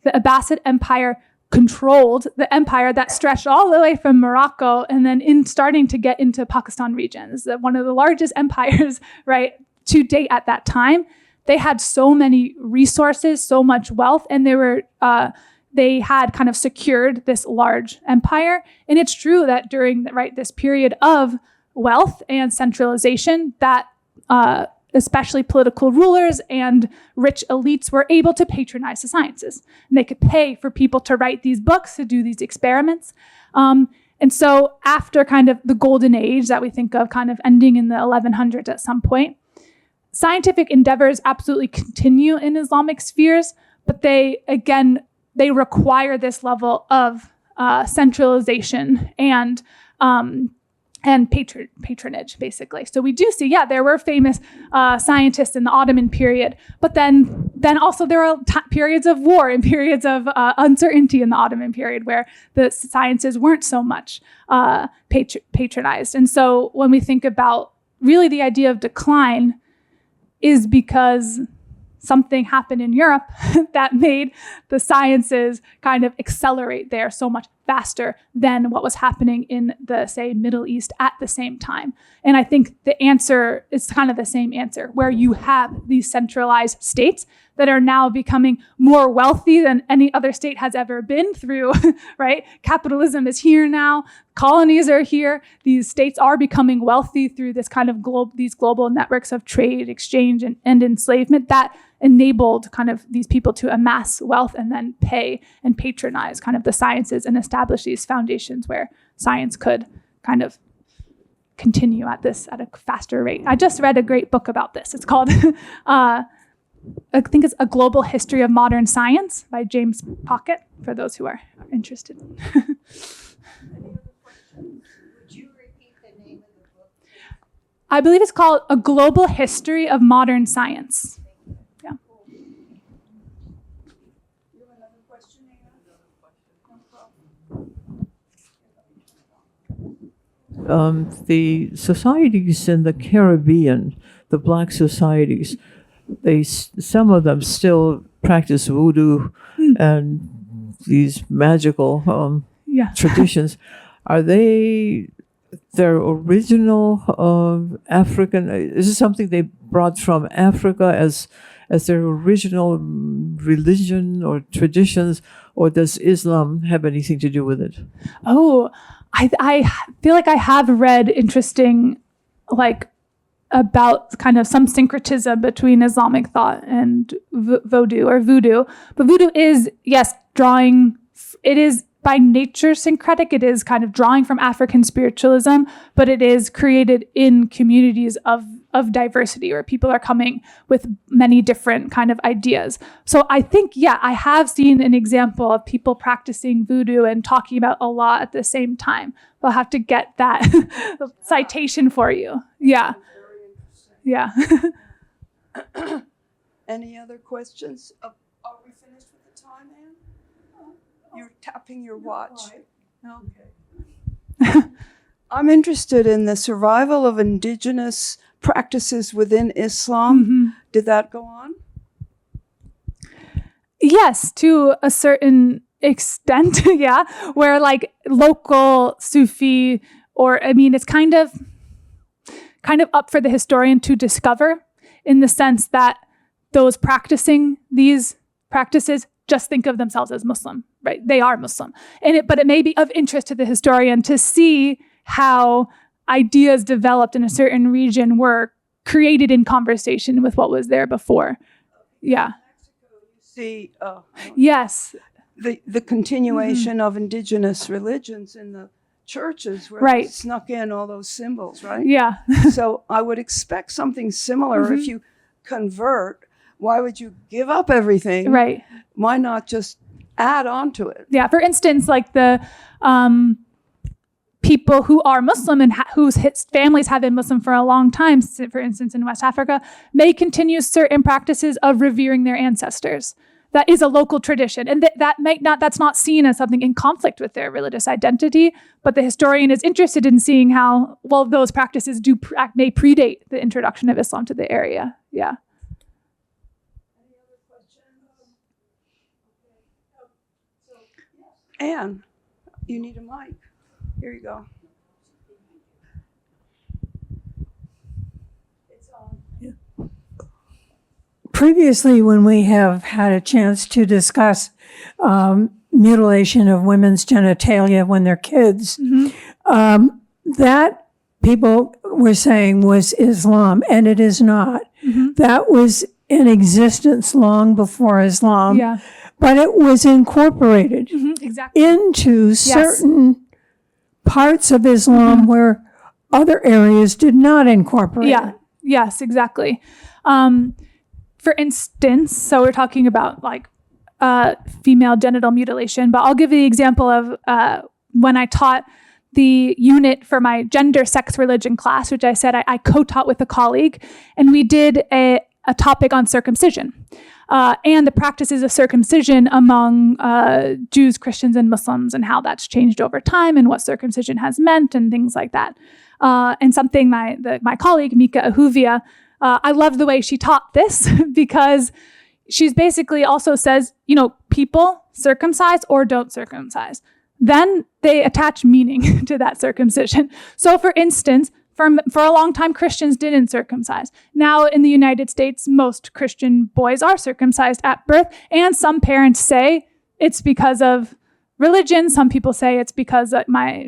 Speaker 3: The Abbasid Empire controlled the empire that stretched all the way from Morocco and then starting to get into Pakistan regions, one of the largest empires, right, to date at that time. They had so many resources, so much wealth, and they had kind of secured this large empire. And it's true that during this period of wealth and centralization, that especially political rulers and rich elites were able to patronize the sciences. And they could pay for people to write these books, to do these experiments. And so after kind of the golden age that we think of kind of ending in the 1100s at some point, scientific endeavors absolutely continue in Islamic spheres, but they require this level of centralization and patronage, basically. So we do see, there were famous scientists in the Ottoman period, but then also there are periods of war and periods of uncertainty in the Ottoman period where the sciences weren't so much patronized. And so when we think about really the idea of decline, is because something happened in Europe that made the sciences kind of accelerate there so much faster than what was happening in the, say, Middle East at the same time. And I think the answer is kind of the same answer, where you have these centralized states that are now becoming more wealthy than any other state has ever been through, right? Capitalism is here now. Colonies are here. These states are becoming wealthy through this kind of these global networks of trade, exchange, and enslavement that enabled kind of these people to amass wealth and then pay and patronize kind of the sciences and establish these foundations where science could kind of continue at a faster rate. I just read a great book about this. It's called, I think it's A Global History of Modern Science by James Pocket, for those who are interested. I believe it's called A Global History of Modern Science. Yeah.
Speaker 2: You have another question,
Speaker 10: The societies in the Caribbean, the black societies, some of them still practice voodoo and these magical traditions. Are they their original African? Is this something they brought from Africa as their original religion or traditions, or does Islam have anything to do with it?
Speaker 3: Oh, I feel like I have read interesting, about kind of some syncretism between Islamic thought and voodoo. But voodoo is, yes, it is by nature syncretic. It is kind of drawing from African spiritualism, but it is created in communities of diversity, where people are coming with many different kind of ideas. So I think, I have seen an example of people practicing voodoo and talking about Allah at the same time. I'll have to get that citation for you. Yeah. Yeah.
Speaker 2: Any other questions? Are we finished with the time, Anne? You're tapping your watch. Okay. I'm interested in the survival of indigenous practices within Islam. Did that go on?
Speaker 3: Yes, to a certain extent, yeah, where like local Sufi, or I mean, it's kind of up for the historian to discover, in the sense that those practicing these practices just think of themselves as Muslim, right? They are Muslim. But it may be of interest to the historian to see how ideas developed in a certain region were created in conversation with what was there before. Yeah.
Speaker 2: See,
Speaker 3: Yes.
Speaker 2: the continuation of indigenous religions in the churches where
Speaker 3: Right.
Speaker 2: they snuck in all those symbols, right?
Speaker 3: Yeah.
Speaker 2: So I would expect something similar. If you convert, why would you give up everything?
Speaker 3: Right.
Speaker 2: Why not just add on to it?
Speaker 3: Yeah. For instance, like the people who are Muslim and whose families have been Muslim for a long time, for instance, in West Africa, may continue certain practices of revering their ancestors. That is a local tradition, and that's not seen as something in conflict with their religious identity. But the historian is interested in seeing how well those practices may predate the introduction of Islam to the area. Yeah.
Speaker 2: Anne, you need a mic. Here you go.
Speaker 11: Previously, when we have had a chance to discuss mutilation of women's genitalia when they're kids, that people were saying was Islam, and it is not. That was in existence long before Islam,
Speaker 3: Yeah.
Speaker 11: but it was incorporated
Speaker 3: Exactly.
Speaker 11: into certain parts of Islam where other areas did not incorporate
Speaker 3: Yeah.
Speaker 11: it.
Speaker 3: Yes, exactly. For instance, so we're talking about like female genital mutilation, but I'll give the example of when I taught the unit for my gender, sex, religion class, which I said I co-taught with a colleague, and we did a topic on circumcision and the practices of circumcision among Jews, Christians, and Muslims, and how that's changed over time and what circumcision has meant and things like that. And something my colleague, Mika Ahuvia, I love the way she taught this because she's basically also says, people circumcise or don't circumcise. Then they attach meaning to that circumcision. So for instance, for a long time, Christians didn't circumcise. Now in the United States, most Christian boys are circumcised at birth. And some parents say it's because of religion. Some people say it's because of my,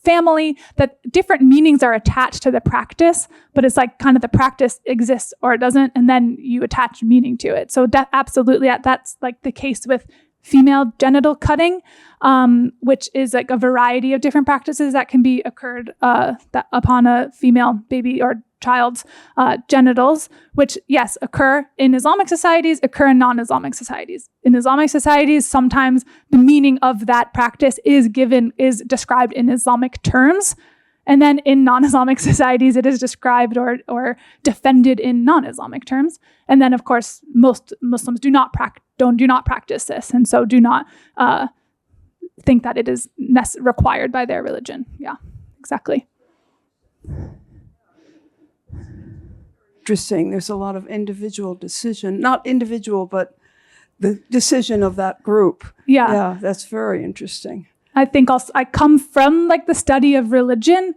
Speaker 3: family, that different meanings are attached to the practice, but it's like kind of the practice exists or it doesn't, and then you attach meaning to it. So absolutely, that's like the case with female genital cutting, which is like a variety of different practices that can be occurred upon a female baby or child's genitals, which yes, occur in Islamic societies, occur in non-Islamic societies. In Islamic societies, sometimes the meaning of that practice is described in Islamic terms. And then in non-Islamic societies, it is described or defended in non-Islamic terms. And then, of course, most Muslims do not practice this, and so do not think that it is required by their religion. Yeah, exactly.
Speaker 2: Interesting. There's a lot of individual decision, not individual, but the decision of that group. Yeah, that's very interesting.
Speaker 3: I think also I come from like the study of religion.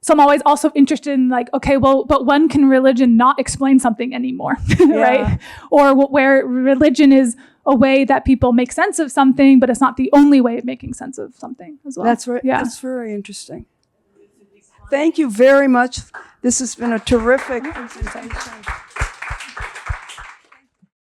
Speaker 3: So I'm always also interested in like, okay, well, but when can religion not explain something anymore, right? Or where religion is a way that people make sense of something, but it's not the only way of making sense of something as well.
Speaker 2: That's right. Yeah. That's very interesting. Thank you very much. This has been a terrific presentation.